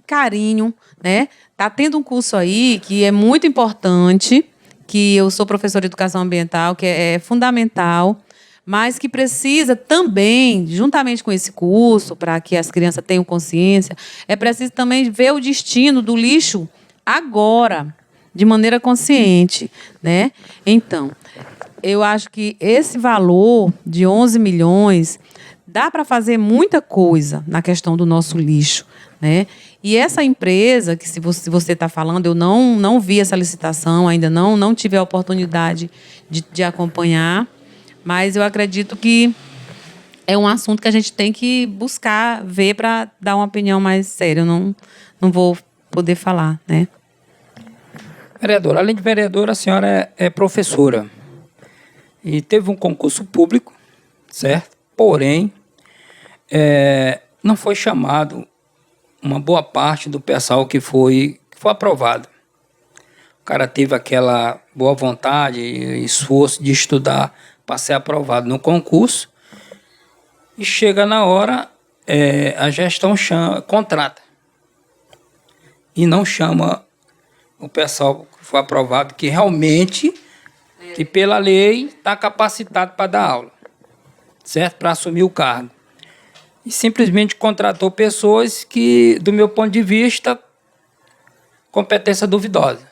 carinho, né? Está tendo um curso aí que é muito importante, que eu sou professora de educação ambiental, que é fundamental, mas que precisa também, juntamente com esse curso, para que as crianças tenham consciência, é preciso também ver o destino do lixo agora, de maneira consciente, né? Então, eu acho que esse valor de 11 milhões dá para fazer muita coisa na questão do nosso lixo, né? E essa empresa, que se você está falando, eu não vi essa licitação, ainda não tive a oportunidade de acompanhar, mas eu acredito que é um assunto que a gente tem que buscar ver para dar uma opinião mais séria. Eu não vou poder falar, né?
Vereadora, além de vereadora, a senhora é professora. E teve um concurso público, certo? Porém, não foi chamado uma boa parte do pessoal que foi aprovado. O cara teve aquela boa vontade e esforço de estudar para ser aprovado no concurso e chega na hora, a gestão contrata e não chama o pessoal que foi aprovado, que realmente, que pela lei está capacitado para dar aula, certo? Para assumir o cargo. E simplesmente contratou pessoas que, do meu ponto de vista, competência duvidosa.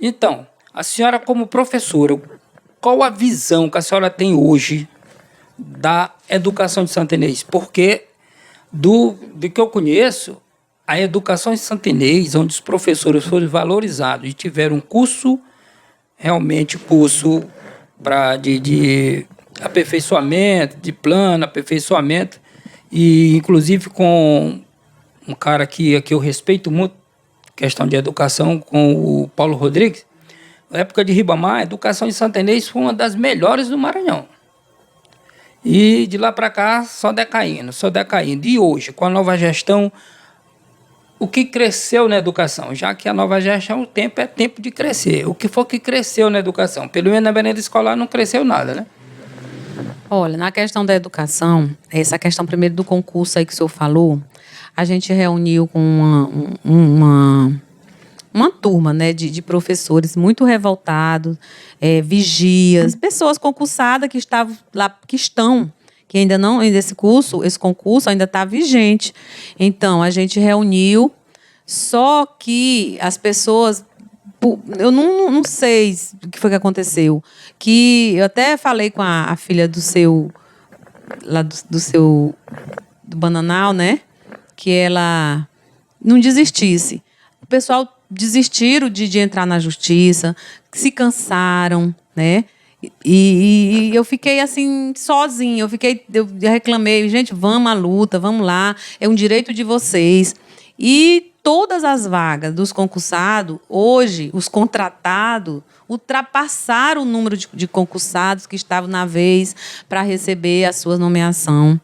Então, a senhora como professora, qual a visão que a senhora tem hoje da educação de Santa Inês? Porque, do que eu conheço, a educação de Santa Inês, onde os professores foram valorizados e tiveram um curso de aperfeiçoamento, de plano, aperfeiçoamento, e inclusive com um cara que eu respeito muito, questão de educação, com o Paulo Rodrigues. Na época de Ribamar, a educação de Santa Inês foi uma das melhores do Maranhão. E de lá para cá, só decaindo. E hoje, com a nova gestão, o que cresceu na educação? Já que a nova gestão, o tempo é tempo de crescer. O que for que cresceu na educação? Pelo menos na merenda escolar não cresceu nada, né?
Olha, na questão da educação, essa questão primeiro do concurso aí que o senhor falou, a gente reuniu com uma turma, né, de professores muito revoltados, vigias, pessoas concursadas que estavam lá, que que ainda não, esse concurso ainda está vigente. Então, a gente reuniu, só que as pessoas... Eu não sei o que foi que aconteceu. Que eu até falei com a filha do seu... Lá do Bananal, né? Que ela não desistisse. O pessoal desistiram de entrar na justiça, se cansaram, né? E eu fiquei assim, sozinha. Eu reclamei, gente, vamos à luta, vamos lá, é um direito de vocês. E todas as vagas dos concursados, hoje, os contratados, ultrapassaram o número de concursados que estavam na vez para receber a sua nomeação.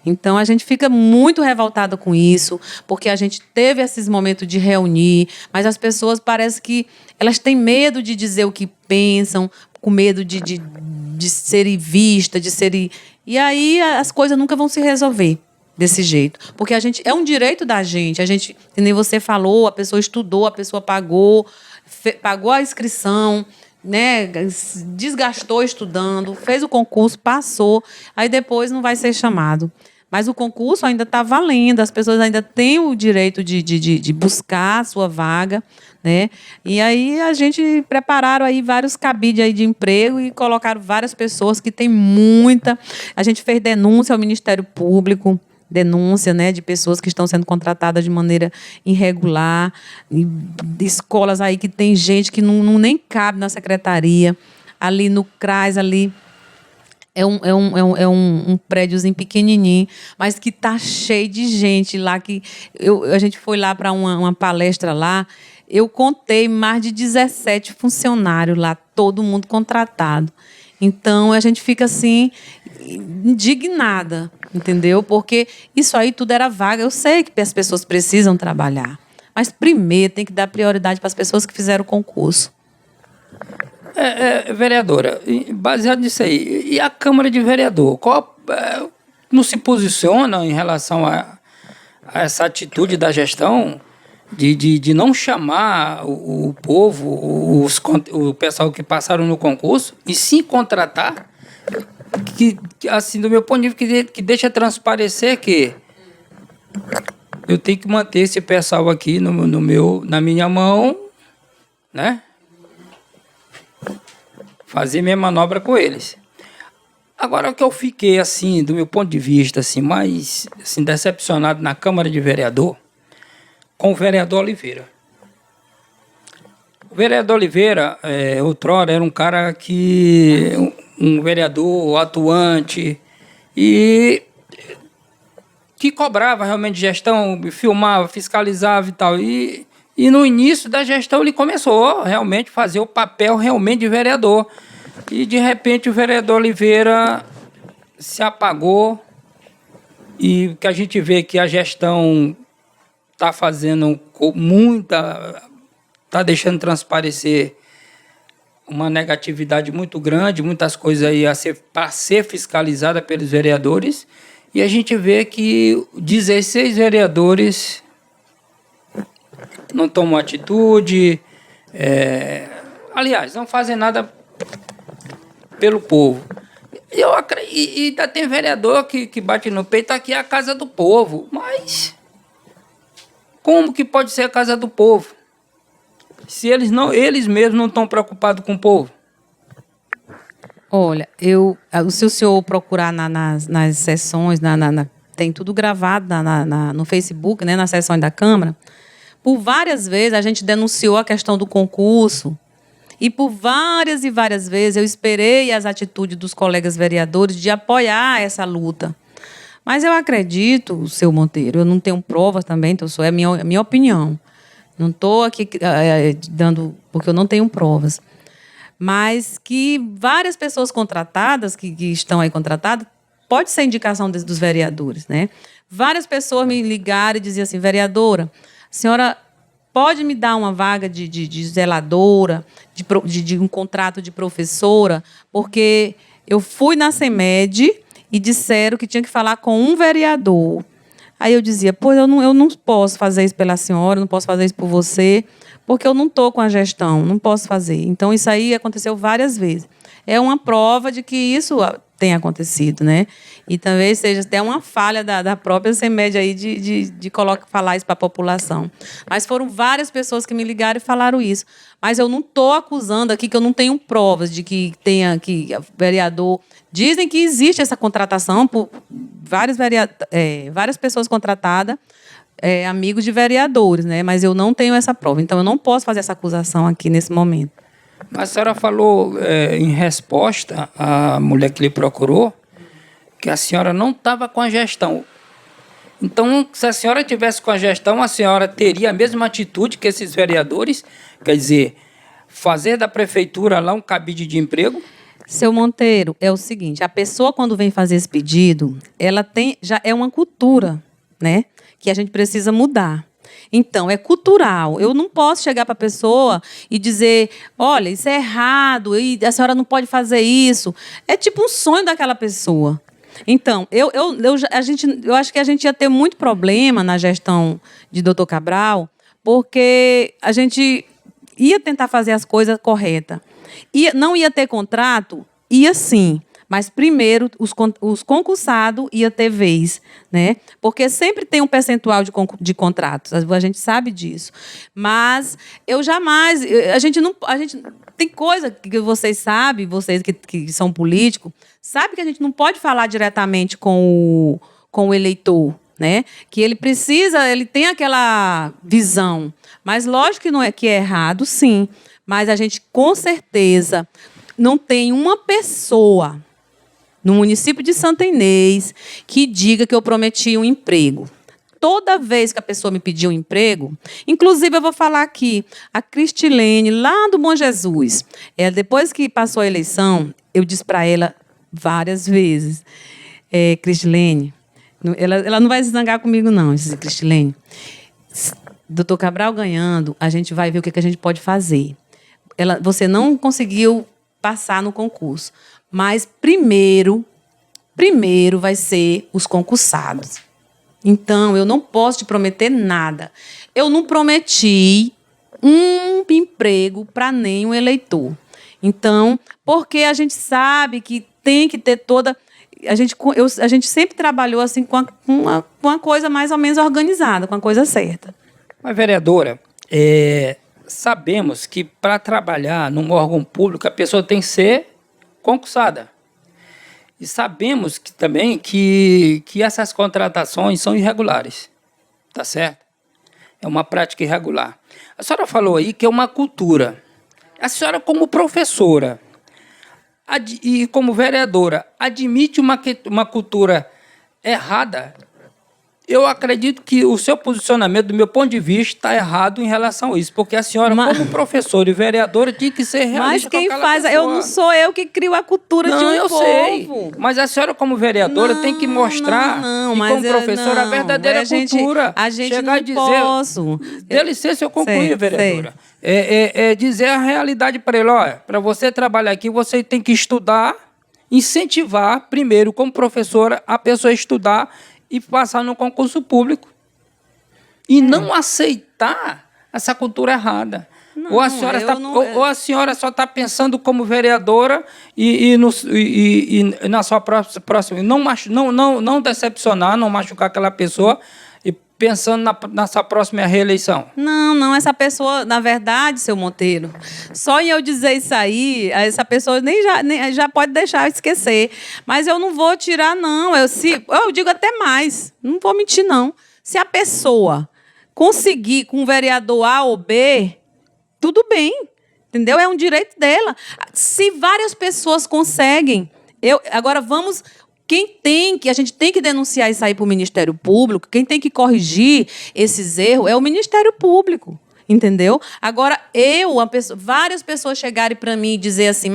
Então, a gente fica muito revoltada com isso, porque a gente teve esses momentos de reunir, mas as pessoas parece que elas têm medo de dizer o que pensam, com medo de serem vistas, de serem... E aí as coisas nunca vão se resolver desse jeito. Porque é um direito da gente. A gente, que nem você falou, a pessoa estudou, a pessoa pagou a inscrição, né, desgastou estudando, fez o concurso, passou, aí depois não vai ser chamado. Mas o concurso ainda está valendo, as pessoas ainda têm o direito de buscar a sua vaga, né? E aí a gente prepararam aí vários cabides aí de emprego e colocaram várias pessoas que têm muita... A gente fez denúncia ao Ministério Público, denúncia, né, de pessoas que estão sendo contratadas de maneira irregular, de escolas aí que tem gente que não nem cabe na secretaria, ali no CRAS, ali é um prédiozinho pequenininho, mas que está cheio de gente lá, que a gente foi lá para uma palestra lá, eu contei mais de 17 funcionários lá, todo mundo contratado. Então, a gente fica assim, indignada, entendeu? Porque isso aí tudo era vaga. Eu sei que as pessoas precisam trabalhar, mas primeiro tem que dar prioridade para as pessoas que fizeram o concurso.
Vereadora, baseado nisso aí, e a Câmara de Vereador, não se posiciona em relação a essa atitude da gestão de não chamar o povo, o pessoal que passaram no concurso, e sim contratar, que assim, do meu ponto de vista, que deixa transparecer que eu tenho que manter esse pessoal aqui na minha mão, né? Fazer minha manobra com eles. Agora, o que eu fiquei, assim, do meu ponto de vista, assim, mais assim, decepcionado na Câmara de Vereador, com o vereador Oliveira. O vereador Oliveira, outrora, era um cara um vereador atuante e que cobrava realmente gestão, filmava, fiscalizava e tal. E no início da gestão ele começou realmente a fazer o papel realmente de vereador. E, de repente, o vereador Oliveira se apagou e o que a gente vê que a gestão está fazendo está deixando transparecer uma negatividade muito grande, muitas coisas aí para ser fiscalizada pelos vereadores, e a gente vê que 16 vereadores não tomam atitude, aliás, não fazem nada pelo povo. E ainda tem vereador que bate no peito, aqui é a casa do povo, mas como que pode ser a casa do povo? Se eles mesmos não estão preocupados com o povo.
Olha, se o senhor procurar nas sessões, tem tudo gravado no Facebook, né, nas sessões da Câmara, por várias vezes a gente denunciou a questão do concurso e por várias e várias vezes eu esperei as atitudes dos colegas vereadores de apoiar essa luta. Mas eu acredito, seu Monteiro, eu não tenho provas também, então é a minha opinião. Não estou aqui dando, porque eu não tenho provas. Mas que várias pessoas contratadas, que estão aí contratadas, pode ser indicação dos vereadores, né? Várias pessoas me ligaram e diziam assim, vereadora, a senhora pode me dar uma vaga de zeladora, de um contrato de professora, porque eu fui na CEMED e disseram que tinha que falar com um vereador. Aí eu dizia, pois eu não posso fazer isso pela senhora, não posso fazer isso por você, porque eu não estou com a gestão, não posso fazer. Então, isso aí aconteceu várias vezes. É uma prova de que isso tem acontecido, né? E talvez seja até uma falha da própria CEMED aí de falar isso para a população. Mas foram várias pessoas que me ligaram e falaram isso. Mas eu não estou acusando aqui, que eu não tenho provas de que tenha que vereador. Dizem que existe essa contratação por várias pessoas contratadas, amigos de vereadores, né? Mas eu não tenho essa prova. Então, eu não posso fazer essa acusação aqui nesse momento.
Mas a senhora falou, em resposta à mulher que lhe procurou, que a senhora não estava com a gestão. Então, se a senhora tivesse com a gestão, a senhora teria a mesma atitude que esses vereadores? Quer dizer, fazer da prefeitura lá um cabide de emprego?
Seu Monteiro, é o seguinte, a pessoa quando vem fazer esse pedido, ela já é uma cultura, né, que a gente precisa mudar. Então, é cultural. Eu não posso chegar para a pessoa e dizer, olha, isso é errado, e a senhora não pode fazer isso. É tipo um sonho daquela pessoa. Então, eu acho que a gente ia ter muito problema na gestão de Dr. Cabral, porque a gente ia tentar fazer as coisas corretas. Não ia ter contrato? Ia sim. Mas, primeiro, os concursados iam ter vez, né? Porque sempre tem um percentual de contratos, a gente sabe disso. Mas eu jamais... tem coisa que vocês sabem, vocês que são políticos, sabem que a gente não pode falar diretamente com o eleitor, né? Que ele tem aquela visão. Mas, lógico que não é que é errado, sim. Mas a gente, com certeza, não tem uma pessoa no município de Santa Inês que diga que eu prometi um emprego. Toda vez que a pessoa me pediu um emprego, inclusive eu vou falar aqui, a Cristilene, lá do Bom Jesus, depois que passou a eleição, eu disse para ela várias vezes, Cristilene, ela não vai se zangar comigo não, disse Cristilene, Dr. Cabral ganhando, a gente vai ver o que a gente pode fazer. Você não conseguiu passar no concurso, mas primeiro vai ser os concursados. Então, eu não posso te prometer nada. Eu não prometi um emprego para nenhum eleitor. Então, porque a gente sabe que tem que ter toda... A gente sempre trabalhou assim com uma coisa mais ou menos organizada, com a coisa certa.
Mas, vereadora, sabemos que para trabalhar num órgão público, a pessoa tem que ser concursada. E sabemos também que essas contratações são irregulares. Tá certo? É uma prática irregular. A senhora falou aí que é uma cultura. A senhora, como professora e como vereadora, admite uma cultura errada? Eu acredito que o seu posicionamento, do meu ponto de vista, está errado em relação a isso. Porque a senhora, como professora e vereadora, tinha que ser realista.
Mas quem faz... Pessoa. Eu não sou eu que crio a cultura de um povo.
Não, eu sei. Mas a senhora, como vereadora, tem que mostrar, como professora, a verdadeira cultura.
A gente
chegar
não
a dizer,
posso.
Dê licença, eu concluí, vereadora. Dizer a realidade para ele. Olha, para você trabalhar aqui, você tem que estudar, incentivar, primeiro, como professora, a pessoa a estudar e passar no concurso público. E não aceitar essa cultura errada. Não, ou a senhora só está pensando como vereadora e na sua próxima... Não decepcionar, não machucar aquela pessoa e pensando na sua próxima reeleição.
Não, essa pessoa, na verdade, seu Monteiro, só em eu dizer isso aí, essa pessoa nem já pode deixar eu esquecer. Mas eu não vou tirar, não. Eu digo até mais, não vou mentir, não. Se a pessoa conseguir com um vereador A ou B, tudo bem, entendeu? É um direito dela. Se várias pessoas conseguem, agora vamos... A gente tem que denunciar isso aí para o Ministério Público, quem tem que corrigir esses erros é o Ministério Público, entendeu? Agora, várias pessoas chegarem para mim e dizer assim,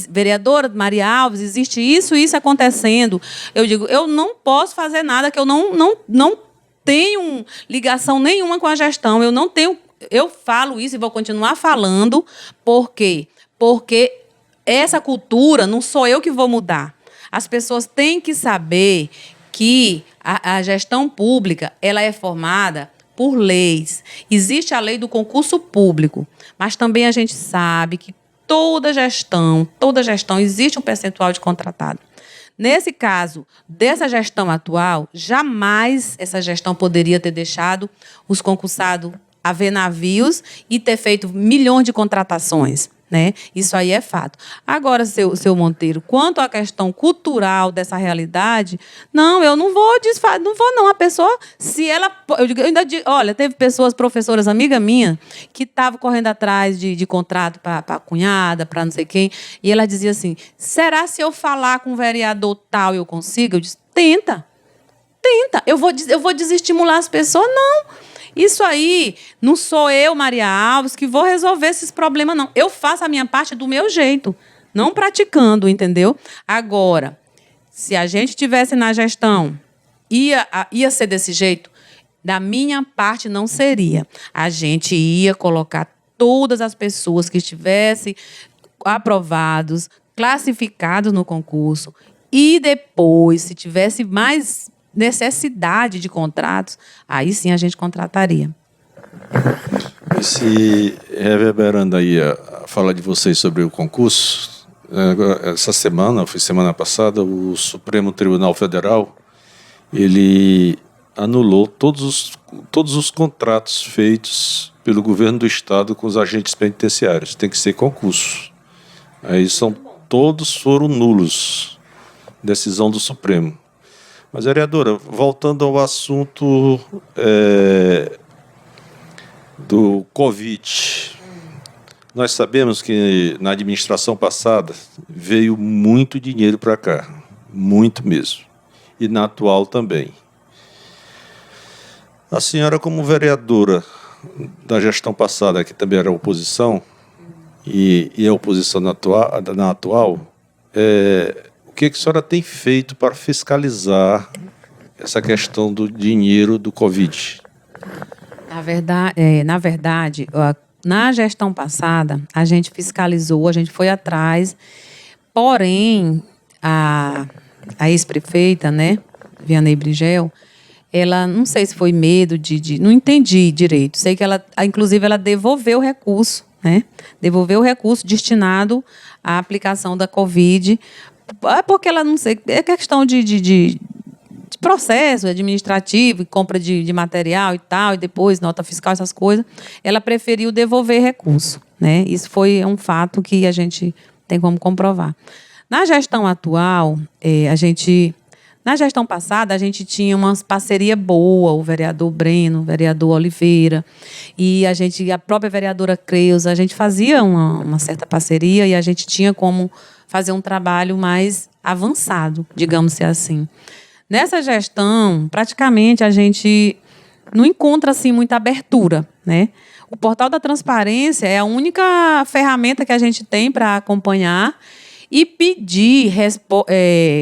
vereadora Maria Alves, existe isso e isso acontecendo. Eu digo, eu não posso fazer nada, que eu não tenho ligação nenhuma com a gestão, eu falo isso e vou continuar falando, por quê? Porque essa cultura não sou eu que vou mudar. As pessoas têm que saber que a gestão pública ela é formada por leis. Existe a lei do concurso público, mas também a gente sabe que toda gestão existe um percentual de contratado. Nesse caso, dessa gestão atual, jamais essa gestão poderia ter deixado os concursados a ver navios e ter feito milhões de contratações, né? Isso aí é fato. Agora, seu Monteiro, quanto à questão cultural dessa realidade, não, eu não vou desfazer, não vou não. A pessoa, se ela, eu ainda digo, olha, teve pessoas, professoras, amiga minha, que estavam correndo atrás de contrato para a cunhada, para não sei quem, e ela dizia assim: será se eu falar com o vereador tal eu consigo? Eu disse: tenta. Eu vou desestimular as pessoas? Não. Isso aí não sou eu, Maria Alves, que vou resolver esses problemas, não. Eu faço a minha parte do meu jeito, não praticando, entendeu? Agora, se a gente tivesse na gestão, ia ser desse jeito? Da minha parte, não seria. A gente ia colocar todas as pessoas que estivessem aprovados, classificados no concurso, e depois, se tivesse mais necessidade de contratos, aí sim a gente contrataria.
E se reverberando aí a fala de vocês sobre o concurso, essa semana, foi semana passada, o Supremo Tribunal Federal, ele anulou todos os contratos feitos pelo governo do estado com os agentes penitenciários. Tem que ser concurso. Aí todos foram nulos. Decisão do Supremo. Mas, vereadora, voltando ao assunto do Covid, nós sabemos que na administração passada veio muito dinheiro para cá, muito mesmo, e na atual também. A senhora, como vereadora da gestão passada, que também era oposição, e é oposição na atual, o que a senhora tem feito para fiscalizar essa questão do dinheiro do Covid?
Na verdade, na gestão passada, a gente fiscalizou, a gente foi atrás, porém, a ex-prefeita, né, Vianney Bringel, ela, não sei se foi medo não entendi direito, sei que ela, inclusive, ela devolveu o recurso, né, devolveu o recurso destinado à aplicação da Covid, porque ela, não sei, é questão de processo administrativo, compra de material e tal, e depois nota fiscal, essas coisas, ela preferiu devolver recurso, né? Isso foi um fato que a gente tem como comprovar. Na gestão atual, na gestão passada, a gente tinha uma parceria boa, o vereador Breno, o vereador Oliveira, e a própria vereadora Creuza, a gente fazia uma certa parceria e a gente tinha como fazer um trabalho mais avançado, digamos assim. Nessa gestão, praticamente, a gente não encontra assim, muita abertura, né? O Portal da Transparência é a única ferramenta que a gente tem para acompanhar e pedir,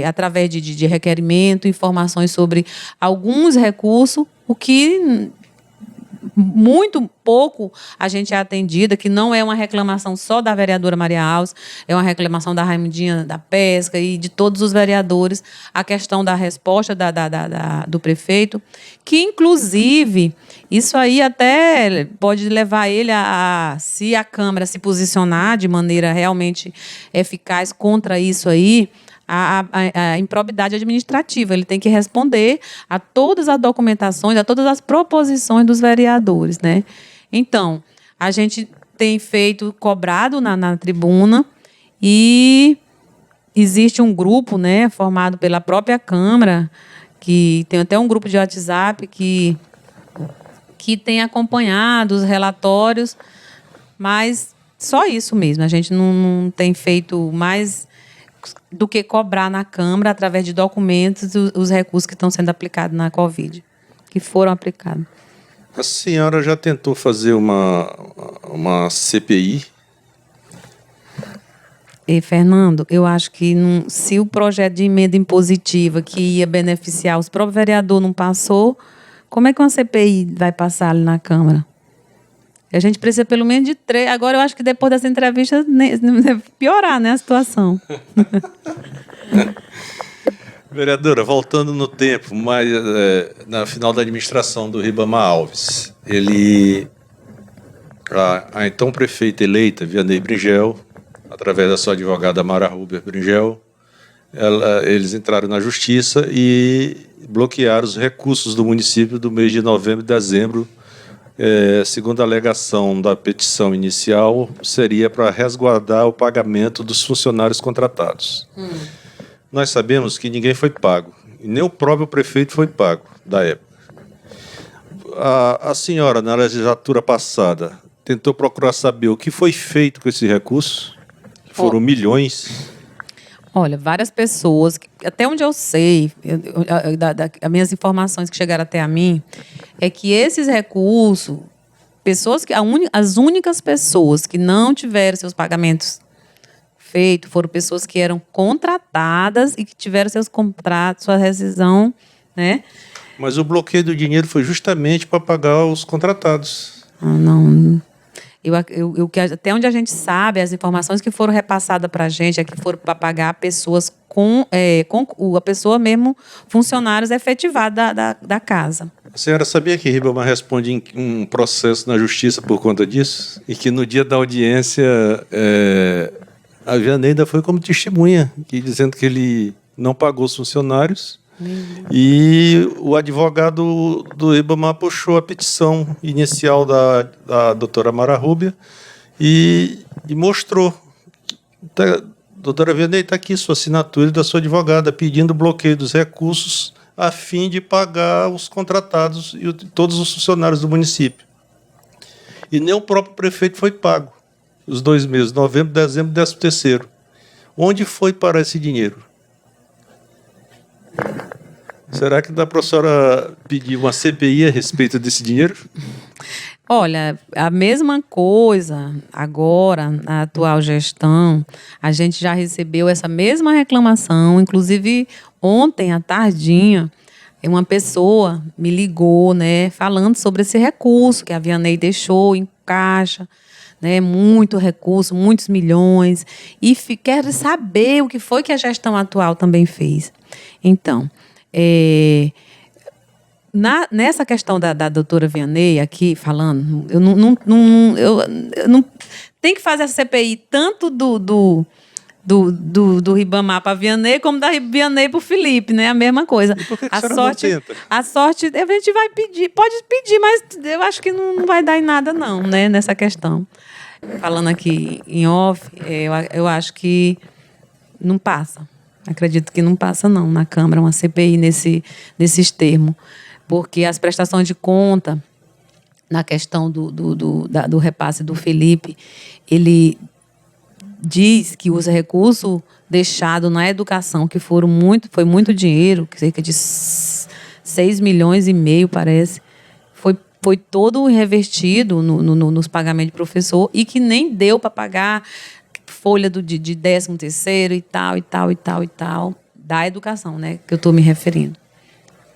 através de requerimento, informações sobre alguns recursos, o que muito pouco a gente é atendida, que não é uma reclamação só da vereadora Maria Alves, é uma reclamação da Raimundinha da Pesca e de todos os vereadores, a questão da resposta do prefeito, que, inclusive, isso aí até pode levar ele se a Câmara se posicionar de maneira realmente eficaz contra isso aí, a improbidade administrativa. Ele tem que responder a todas as documentações, a todas as proposições dos vereadores, né? Então, a gente tem cobrado na tribuna e existe um grupo, né, formado pela própria Câmara, que tem até um grupo de WhatsApp que tem acompanhado os relatórios, mas só isso mesmo. A gente não tem feito mais do que cobrar na Câmara, através de documentos, os recursos que estão sendo aplicados na Covid, que foram aplicados.
A senhora já tentou fazer uma CPI?
Fernando, eu acho que se o projeto de emenda impositiva que ia beneficiar os próprios vereadores não passou, como é que uma CPI vai passar ali na Câmara? A gente precisa pelo menos de 3. Agora eu acho que depois dessa entrevista deve piorar, né, a situação.
Vereadora, voltando no tempo, mas na final da administração do Ribamar Alves, a então prefeita eleita, Vianney Bringel, através da sua advogada Mara Huber Bringel, eles entraram na justiça e bloquearam os recursos do município do mês de novembro e dezembro. Segundo a alegação da petição inicial, seria para resguardar o pagamento dos funcionários contratados. Nós sabemos que ninguém foi pago, e nem o próprio prefeito foi pago da época. A senhora, na legislatura passada, tentou procurar saber o que foi feito com esse recurso? Foram milhões.
Olha, várias pessoas, até onde eu sei, as minhas informações que chegaram até a mim, é que esses recursos, as únicas pessoas que não tiveram seus pagamentos feitos foram pessoas que eram contratadas e que tiveram seus contratos, sua rescisão, né?
Mas o bloqueio do dinheiro foi justamente para pagar os contratados.
Não. Até onde a gente sabe, as informações que foram repassadas para a gente é que foram para pagar pessoas a pessoa mesmo, funcionários efetivados da casa.
A senhora sabia que Ribamar responde em um processo na justiça por conta disso? E que no dia da audiência, a Vianney ainda foi como testemunha, dizendo que ele não pagou os funcionários. E o advogado do Ribamar puxou a petição inicial da doutora Mara Rúbia e mostrou. Doutora Vianney, está aqui sua assinatura da sua advogada pedindo o bloqueio dos recursos a fim de pagar os contratados e todos os funcionários do município. E nem o próprio prefeito foi pago. Os 2 meses, novembro, dezembro e 13º. Onde foi parar esse dinheiro? Será que dá para a senhora pedir uma CPI a respeito desse dinheiro?
Olha, a mesma coisa agora, na atual gestão, a gente já recebeu essa mesma reclamação, inclusive ontem à tardinha, uma pessoa me ligou, né, falando sobre esse recurso que a Vianney deixou em caixa, né, muito recurso, muitos milhões, e quer saber o que foi que a gestão atual também fez. Então, nessa questão da doutora Vianney aqui falando, eu não tem que fazer a CPI tanto do Ribamar para a Vianney como da Vianney para o Felipe, né? A mesma coisa.
E por que a senhora não tenta?
A sorte a gente vai pedir, pode pedir, mas eu acho que não vai dar em nada não, né? Nessa questão. Falando aqui em off, eu acho que não passa. Acredito que não passa não na Câmara uma CPI nesses termos. Porque as prestações de conta, na questão do repasse do Felipe, ele diz que os recursos deixados na educação, que foi muito dinheiro, cerca de 6,5 milhões, parece, foi todo revestido nos pagamentos de professor e que nem deu para pagar folha de 13º e tal, da educação, né, que eu estou me referindo.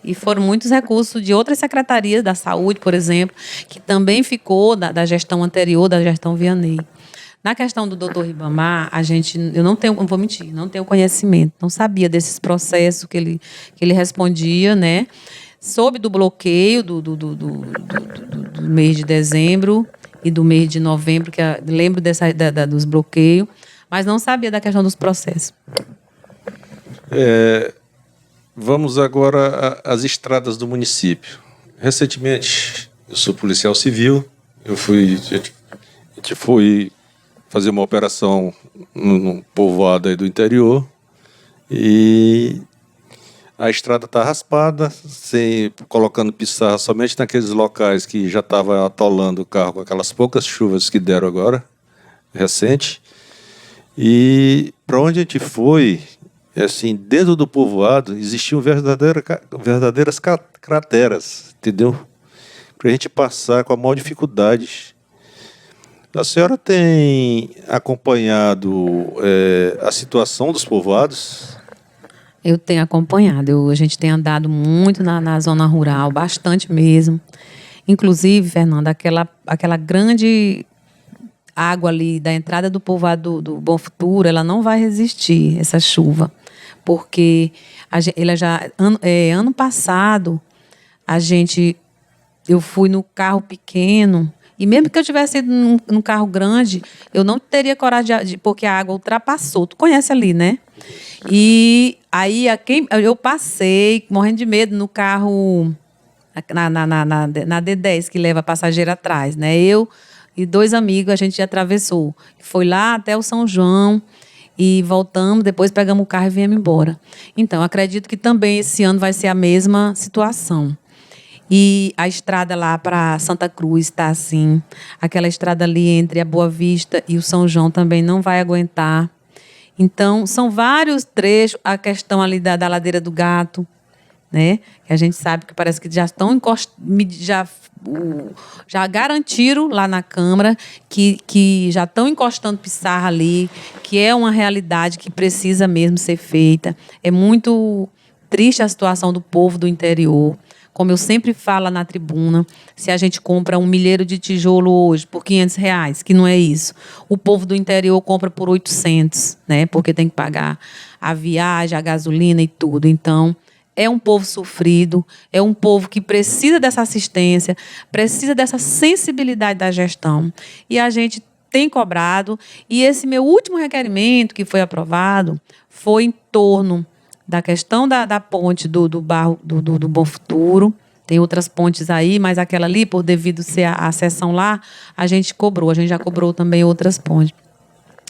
E foram muitos recursos de outras secretarias da saúde, por exemplo, que também ficou da gestão anterior, da gestão Vianney. Na questão do doutor Ribamar, eu não vou mentir, não tenho conhecimento, não sabia desses processos que ele respondia, né? Soube do bloqueio do mês de dezembro e do mês de novembro, que lembro dos bloqueios, mas não sabia da questão dos processos.
Vamos agora às estradas do município. Recentemente, eu sou policial civil, a gente foi fazer uma operação num povoado aí do interior e a estrada está raspada, colocando pissarra somente naqueles locais que já estava atolando o carro com aquelas poucas chuvas que deram agora, recente. E para onde a gente foi, assim, dentro do povoado existiam verdadeiras crateras, entendeu? Para a gente passar com a maior dificuldade. A senhora tem acompanhado a situação dos povoados?
Eu tenho acompanhado. A gente tem andado muito na zona rural, bastante mesmo. Inclusive, Fernanda, aquela grande água ali da entrada do povoado do Bom Futuro, ela não vai resistir, essa chuva. Porque ano passado, eu fui no carro pequeno E mesmo que eu tivesse ido num carro grande, eu não teria coragem porque a água ultrapassou. Tu conhece ali, né? E aí eu passei morrendo de medo no carro na D10 que leva a passageira atrás, né? Eu e 2 amigos, a gente atravessou. Foi lá até o São João e voltamos, depois pegamos o carro e viemos embora. Então, acredito que também esse ano vai ser a mesma situação. E a estrada lá para Santa Cruz está assim. Aquela estrada ali entre a Boa Vista e o São João também não vai aguentar. Então, são vários trechos. A questão ali da Ladeira do Gato, né? Que a gente sabe que parece que já estão já garantiram lá na Câmara que já estão encostando pissarra ali, que é uma realidade que precisa mesmo ser feita. É muito triste a situação do povo do interior. Como eu sempre falo na tribuna, se a gente compra um milheiro de tijolo hoje por R$500, que não é isso, o povo do interior compra por 800, né? Porque tem que pagar a viagem, a gasolina e tudo. Então, é um povo sofrido, é um povo que precisa dessa assistência, precisa dessa sensibilidade da gestão. E a gente tem cobrado. E esse meu último requerimento, que foi aprovado, foi em torno da questão da ponte do Bom Futuro. Tem outras pontes aí, mas aquela ali, por devido ser a seção lá, a gente já cobrou também outras pontes.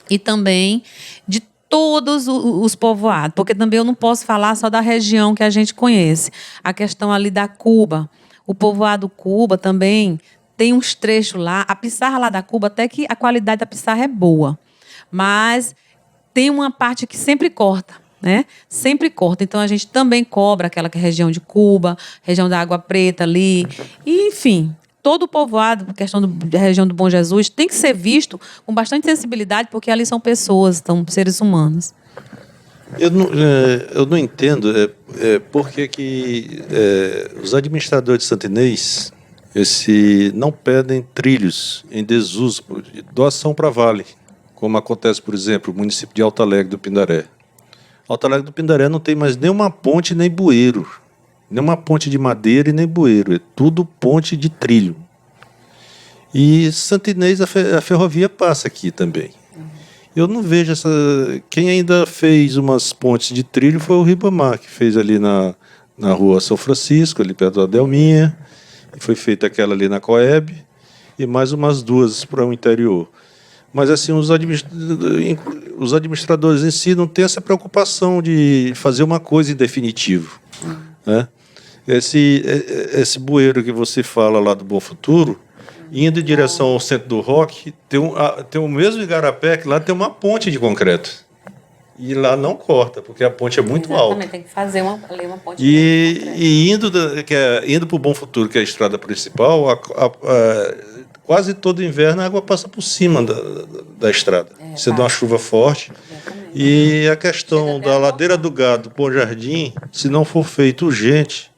E também de todos os povoados, porque também eu não posso falar só da região que a gente conhece. A questão ali da Cuba, o povoado Cuba também tem uns trechos lá, a pissarra lá da Cuba, até que a qualidade da pissarra é boa, mas tem uma parte que sempre corta, né? Sempre corta. Então, a gente também cobra aquela região de Cuba, região da Água Preta ali. E, enfim, todo o povoado, questão da região do Bom Jesus, tem que ser visto com bastante sensibilidade, porque ali são pessoas, são seres humanos.
Eu não entendo por que os administradores de Santa Inês não pedem trilhos em desuso, de doação para Vale, como acontece, por exemplo, no município de Alto Alegre do Pindaré. Alto Alegre do Pindaré não tem mais nenhuma ponte nem bueiro, nenhuma ponte de madeira e nem bueiro, é tudo ponte de trilho. E Santa Inês, a ferrovia passa aqui também. Eu não vejo essa... Quem ainda fez umas pontes de trilho foi o Ribamar, que fez ali na rua São Francisco, ali perto da Delminha, e foi feita aquela ali na Coeb, e mais umas 2 para o interior. Mas assim, os administradores em si não têm essa preocupação de fazer uma coisa em definitivo, né? Esse bueiro que você fala lá do Bom Futuro, indo em direção ao centro do Roque, tem o mesmo igarapé, que lá tem uma ponte de concreto. E lá não corta, porque a ponte é muito alta.
Exatamente, tem que fazer uma ponte.
E indo para o Bom Futuro, que é a estrada principal, quase todo inverno a água passa por cima da estrada. Você dá uma chuva forte.
Exatamente.
E a questão da Ladeira do Gado, Bom Jardim, se não for feito urgente,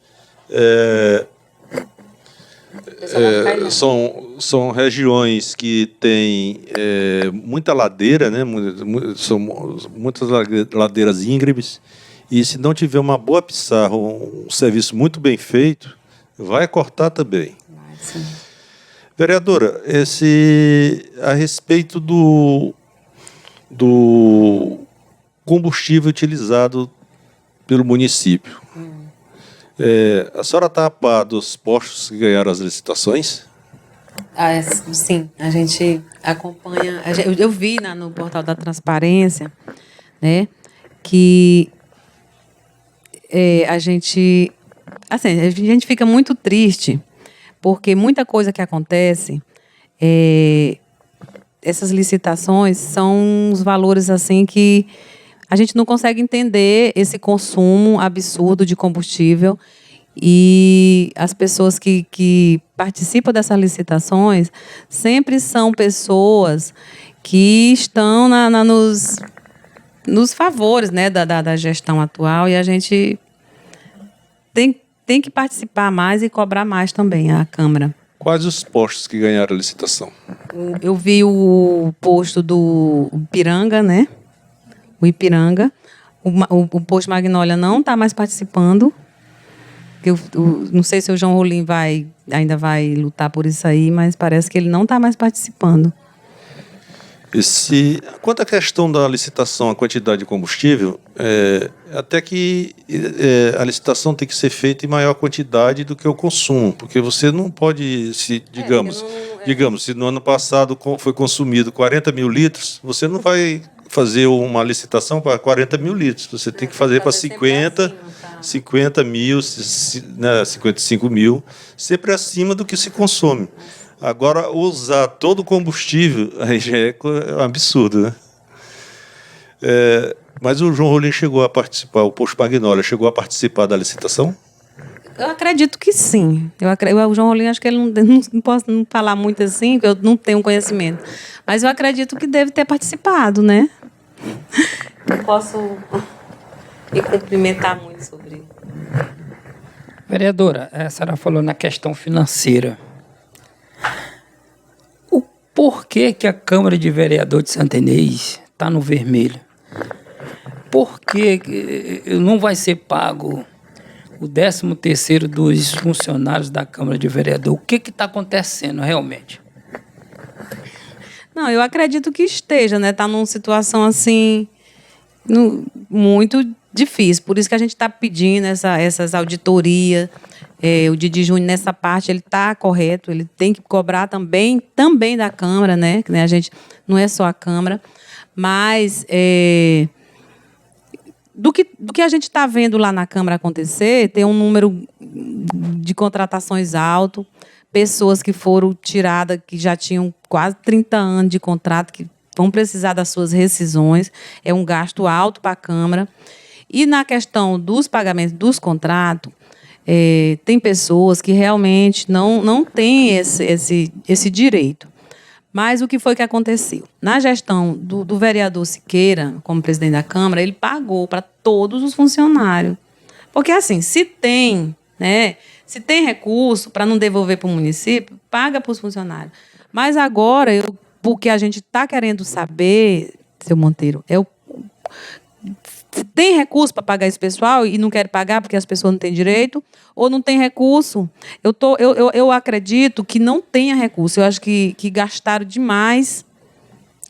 são regiões que têm muita ladeira, né? São muitas ladeiras íngremes, e se não tiver uma boa pissarra, um serviço muito bem feito, vai cortar também.
Sim.
Vereadora, a respeito do combustível utilizado pelo município, a senhora está a par dos postos que ganharam as licitações?
Sim, a gente acompanha. Eu vi no portal da Transparência, né, que a gente fica muito triste, porque muita coisa que acontece, essas licitações são os valores assim que a gente não consegue entender, esse consumo absurdo de combustível. E as pessoas que participam dessas licitações sempre são pessoas que estão nos favores, né, da gestão atual, e a gente tem que participar mais e cobrar mais também, a Câmara.
Quais os postos que ganharam a licitação?
Eu vi o posto do Ipiranga, né? O Ipiranga. O posto Magnólia não está mais participando. Não sei se o João Rolim ainda vai lutar por isso aí, mas parece que ele não está mais participando.
Quanto à questão da licitação, a quantidade de combustível, até que a licitação tem que ser feita em maior quantidade do que o consumo, porque você não pode, digamos, se no ano passado foi consumido 40 mil litros, você não vai fazer uma licitação para 40 mil litros, você tem que fazer para 50 mil, né, 55 mil, sempre acima do que se consome. Agora, usar todo o combustível aí já é um absurdo, né? Mas o João Rolim chegou a participar, o Posto Magnólia chegou a participar da licitação?
Eu acredito que sim. O João Rolim, acho que ele não posso não falar muito assim, porque eu não tenho conhecimento. Mas eu acredito que deve ter participado, né? Não posso me cumprimentar muito sobre isso.
Vereadora, a senhora falou na questão financeira. O porquê que a Câmara de Vereadores de Santa Inês está no vermelho? Por que não vai ser pago o 13º dos funcionários da Câmara de Vereadores? O que está acontecendo realmente?
Não, eu acredito que esteja, né? Está numa situação assim muito difícil. Por isso que a gente está pedindo essas auditorias. O Didi Júnior, nessa parte, ele está correto. Ele tem que cobrar também da Câmara, né? Que a gente não é só a Câmara, mas do que a gente está vendo lá na Câmara acontecer, tem um número de contratações alto, pessoas que foram tiradas, que já tinham quase 30 anos de contrato, que vão precisar das suas rescisões. É um gasto alto para a Câmara. E na questão dos pagamentos dos contratos, tem pessoas que realmente não têm esse direito. Mas o que foi que aconteceu? Na gestão do vereador Siqueira, como presidente da Câmara, ele pagou para todos os funcionários. Porque, assim, se tem recurso para não devolver para o município, paga para os funcionários. Mas agora, o que a gente está querendo saber, seu Monteiro, se tem recurso para pagar esse pessoal e não quer pagar porque as pessoas não têm direito, ou não tem recurso. Eu acredito que não tenha recurso. Eu acho que gastaram demais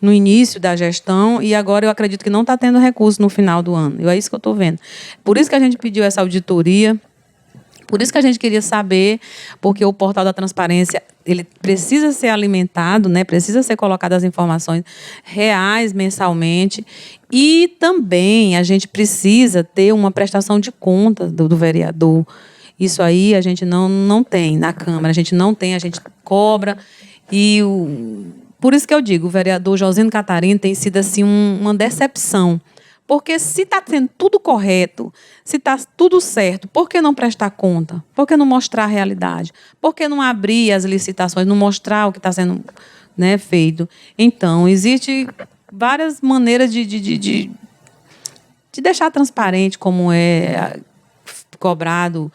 no início da gestão e agora eu acredito que não está tendo recurso no final do ano. É isso que eu estou vendo. Por isso que a gente pediu essa auditoria. Por isso que a gente queria saber, porque o portal da transparência ele precisa ser alimentado, né? Precisa ser colocado as informações reais mensalmente e também a gente precisa ter uma prestação de contas do vereador. Isso aí a gente não tem na Câmara, a gente não tem, a gente cobra por isso que eu digo, o vereador Josino Catarino tem sido assim uma decepção. Porque se está sendo tudo correto, se está tudo certo, por que não prestar conta? Por que não mostrar a realidade? Por que não abrir as licitações, não mostrar o que está sendo, né, feito? Então, existe várias maneiras de deixar transparente como é cobrado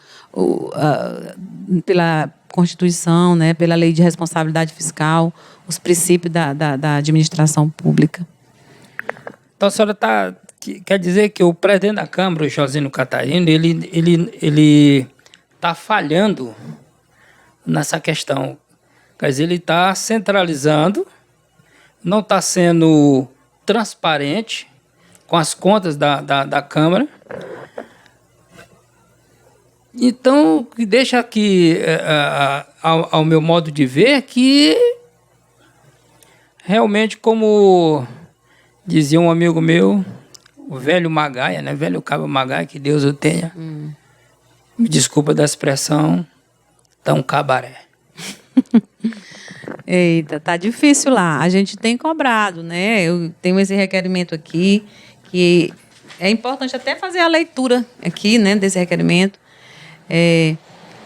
pela Constituição, né, pela Lei de Responsabilidade Fiscal, os princípios da administração pública.
Então, a senhora quer dizer que o presidente da Câmara, o Josino Catarino, ele está falhando nessa questão. Quer dizer, ele está centralizando, não está sendo transparente com as contas da Câmara. Então, deixa aqui, ao meu modo de ver, que realmente, como dizia um amigo meu, o velho Magaia, né? Velho Cabo Magaia, que Deus o tenha. Me desculpa da expressão, tá um cabaré.
Eita, tá difícil lá. A gente tem cobrado, né? Eu tenho esse requerimento aqui, que é importante até fazer a leitura aqui, né, desse requerimento,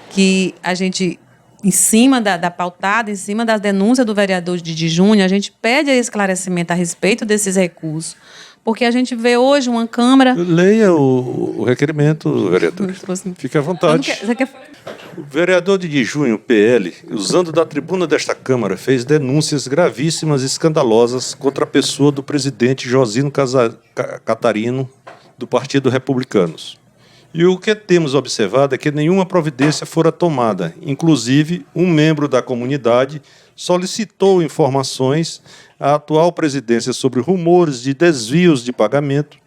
que a gente, em cima da pautada, em cima das denúncias do vereador Didi Júnior, a gente pede esclarecimento a respeito desses recursos. Porque a gente vê hoje uma Câmara...
Leia o requerimento, vereador. Fique à vontade. O vereador Didi Júnior, PL, usando da tribuna desta Câmara, fez denúncias gravíssimas e escandalosas contra a pessoa do presidente Josino Catarino, do Partido Republicanos. E o que temos observado é que nenhuma providência fora tomada. Inclusive, um membro da comunidade solicitou informações à atual presidência sobre rumores de desvios de pagamento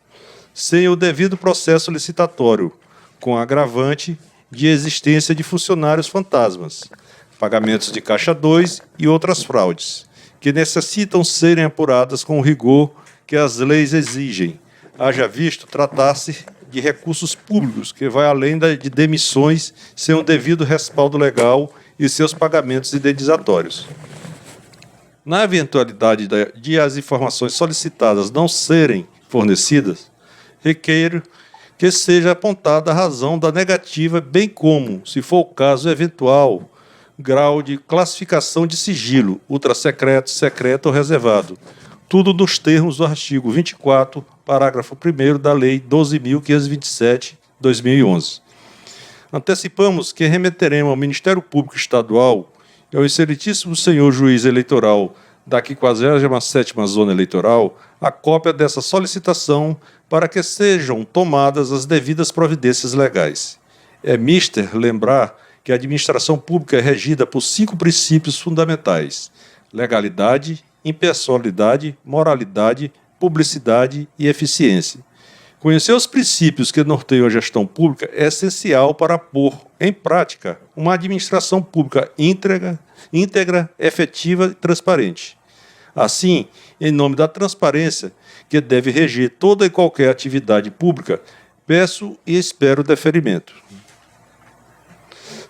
sem o devido processo licitatório, com agravante de existência de funcionários fantasmas, pagamentos de Caixa 2 e outras fraudes, que necessitam serem apuradas com o rigor que as leis exigem, haja visto tratar-se de recursos públicos, que vai além de demissões sem o devido respaldo legal e seus pagamentos indenizatórios. Na eventualidade de as informações solicitadas não serem fornecidas, requeiro que seja apontada a razão da negativa, bem como, se for o caso, eventual grau de classificação de sigilo, ultrassecreto, secreto ou reservado, tudo nos termos do artigo 24, parágrafo 1º da Lei 12.527/2011. Antecipamos que remeteremos ao Ministério Público Estadual e ao excelentíssimo senhor juiz eleitoral da 57ª Zona Eleitoral a cópia dessa solicitação para que sejam tomadas as devidas providências legais. É mister lembrar que a administração pública é regida por 5 princípios fundamentais: legalidade, impessoalidade, moralidade, publicidade e eficiência. Conhecer os princípios que norteiam a gestão pública é essencial para pôr em prática uma administração pública íntegra, efetiva e transparente. Assim, em nome da transparência, que deve reger toda e qualquer atividade pública, peço e espero deferimento.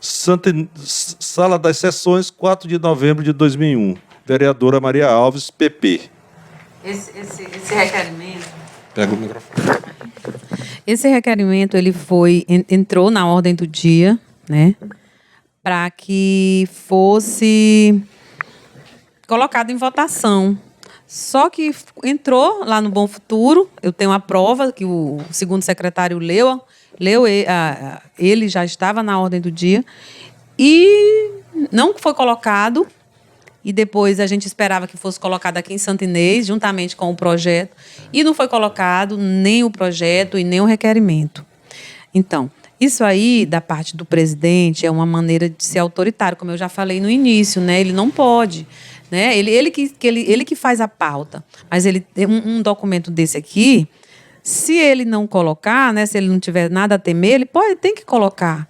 Sala das Sessões, 4 de novembro de 2001. Vereadora Maria Alves, PP.
Esse requerimento...
Pega o microfone.
Esse requerimento entrou na ordem do dia, né, para que fosse colocado em votação. Só que entrou lá no Bom Futuro, eu tenho a prova que o segundo secretário leu, ele já estava na ordem do dia, e não foi colocado, e depois a gente esperava que fosse colocado aqui em Santo Inês, juntamente com o projeto, e não foi colocado nem o projeto e nem o requerimento. Então, isso aí, da parte do presidente, é uma maneira de ser autoritário, como eu já falei no início, né? Ele não pode, né? Ele que faz a pauta, mas ele tem um documento desse aqui, se ele não colocar, né? Se ele não tiver nada a temer, ele tem que colocar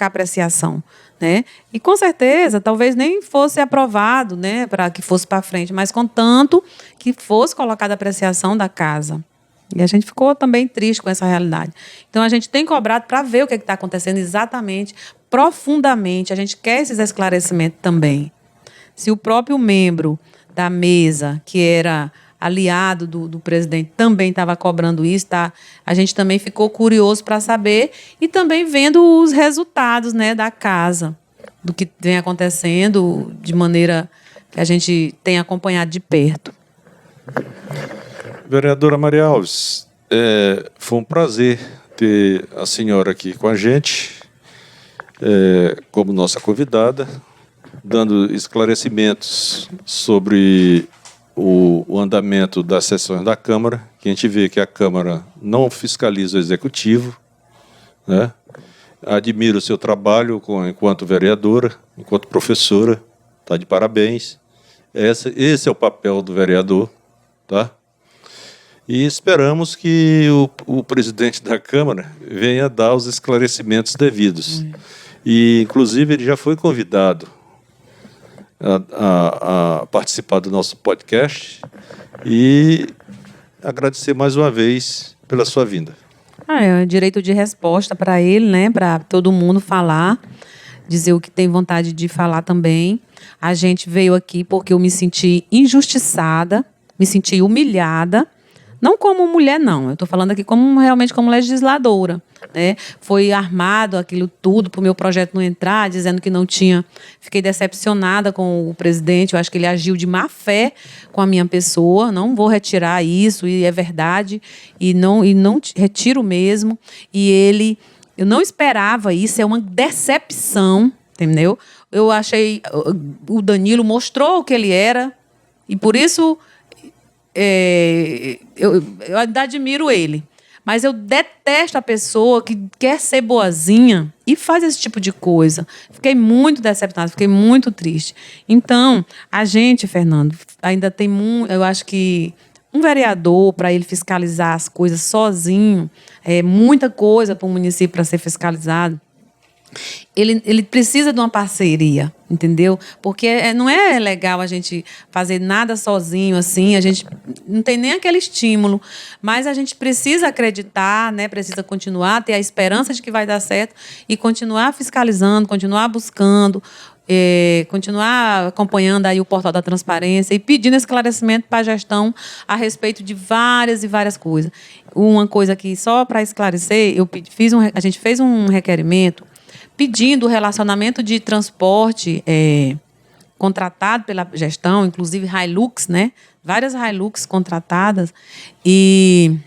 apreciação, né? E com certeza, talvez nem fosse aprovado, né, para que fosse para frente, mas contanto que fosse colocada a apreciação da casa. E a gente ficou também triste com essa realidade. Então, a gente tem cobrado para ver o que está acontecendo exatamente, profundamente. A gente quer esses esclarecimentos também. Se o próprio membro da mesa, que era aliado do presidente, também estava cobrando isso, tá? A gente também ficou curioso para saber e também vendo os resultados, né, da casa, do que vem acontecendo de maneira que a gente tem acompanhado de perto.
Vereadora Maria Alves, foi um prazer ter a senhora aqui com a gente, como nossa convidada, dando esclarecimentos sobre o andamento das sessões da Câmara, que a gente vê que a Câmara não fiscaliza o Executivo, né? Admiro o seu trabalho enquanto vereadora, enquanto professora, está de parabéns. Esse é o papel do vereador, tá? E esperamos que o presidente da Câmara venha dar os esclarecimentos devidos. E, inclusive, ele já foi convidado a participar do nosso podcast e agradecer mais uma vez pela sua vinda.
É direito de resposta para ele, né? Para todo mundo falar, dizer o que tem vontade de falar também. A gente veio aqui porque eu me senti injustiçada, me senti humilhada. Não como mulher, não. Eu estou falando aqui realmente como legisladora, né? Foi armado aquilo tudo para o meu projeto não entrar, dizendo que não tinha. Fiquei decepcionada com o presidente. Eu acho que ele agiu de má fé com a minha pessoa. Não vou retirar isso, e é verdade. E não retiro mesmo. Eu não esperava isso. É uma decepção, entendeu? Eu achei... O Danilo mostrou o que ele era. E por isso... eu ainda admiro ele. Mas eu detesto a pessoa que quer ser boazinha e faz esse tipo de coisa. Fiquei muito decepcionada, fiquei muito triste. Então, a gente, Fernando, ainda tem muito... Eu acho que um vereador, para ele fiscalizar as coisas sozinho, é muita coisa para o município para ser fiscalizado. Ele precisa de uma parceria, entendeu? Porque não é legal a gente fazer nada sozinho, assim, a gente não tem nem aquele estímulo, mas a gente precisa acreditar, né? Precisa continuar, ter a esperança de que vai dar certo e continuar fiscalizando, continuar buscando, continuar acompanhando aí o portal da transparência e pedindo esclarecimento para a gestão a respeito de várias e várias coisas. Uma coisa que, só para esclarecer, a gente fez um requerimento pedindo o relacionamento de transporte contratado pela gestão, inclusive Hilux, né? Várias Hilux contratadas, e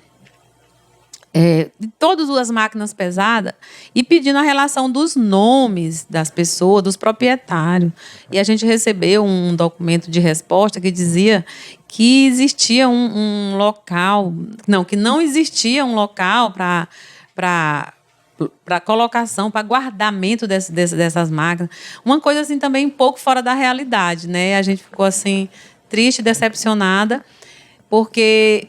de todas as máquinas pesadas, e pedindo a relação dos nomes das pessoas, dos proprietários. E a gente recebeu um documento de resposta que dizia que existia um local, que não existia um local para colocação, para guardamento dessas máquinas. Uma coisa assim também um pouco fora da realidade, né? A gente ficou assim triste, decepcionada, porque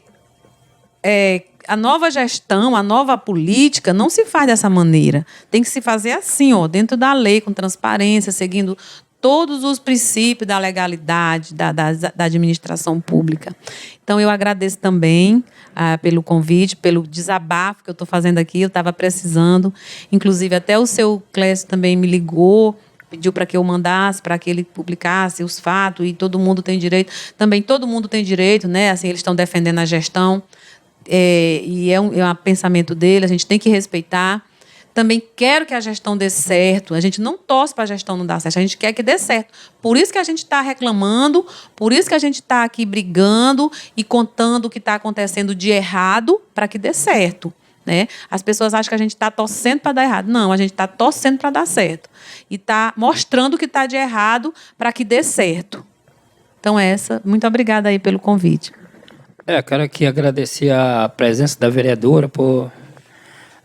a nova gestão, a nova política não se faz dessa maneira. Tem que se fazer assim, dentro da lei, com transparência, seguindo todos os princípios da legalidade, da administração pública. Então, eu agradeço também pelo convite, pelo desabafo que eu estou fazendo aqui. Eu estava precisando. Inclusive, até o seu Clécio também me ligou, pediu para que eu mandasse, para que ele publicasse os fatos, e todo mundo tem direito. Também todo mundo tem direito, né? Assim, eles estão defendendo a gestão, e é um pensamento dele, a gente tem que respeitar. Também quero que a gestão dê certo. A gente não torce para a gestão não dar certo, a gente quer que dê certo. Por isso que a gente está reclamando, por isso que a gente está aqui brigando e contando o que está acontecendo de errado para que dê certo, né? As pessoas acham que a gente está torcendo para dar errado. Não, a gente está torcendo para dar certo. E está mostrando o que está de errado para que dê certo. Então, muito obrigada aí pelo convite.
Quero aqui agradecer a presença da vereadora por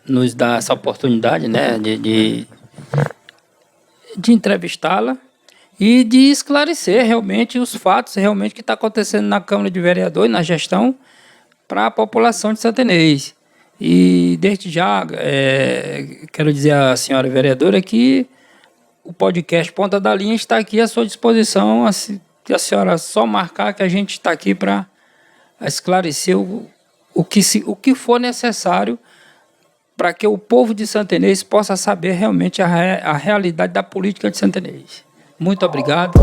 nos dar essa oportunidade, né, de entrevistá-la e de esclarecer realmente os fatos realmente que está acontecendo na Câmara de Vereadores, na gestão, para a população de Santa Inês. E desde já quero dizer à senhora vereadora que o podcast Ponta da Linha está aqui à sua disposição, a senhora só marcar que a gente está aqui para esclarecer o que for necessário para que o povo de Santa Inês possa saber realmente a realidade da política de Santa Inês. Muito obrigado.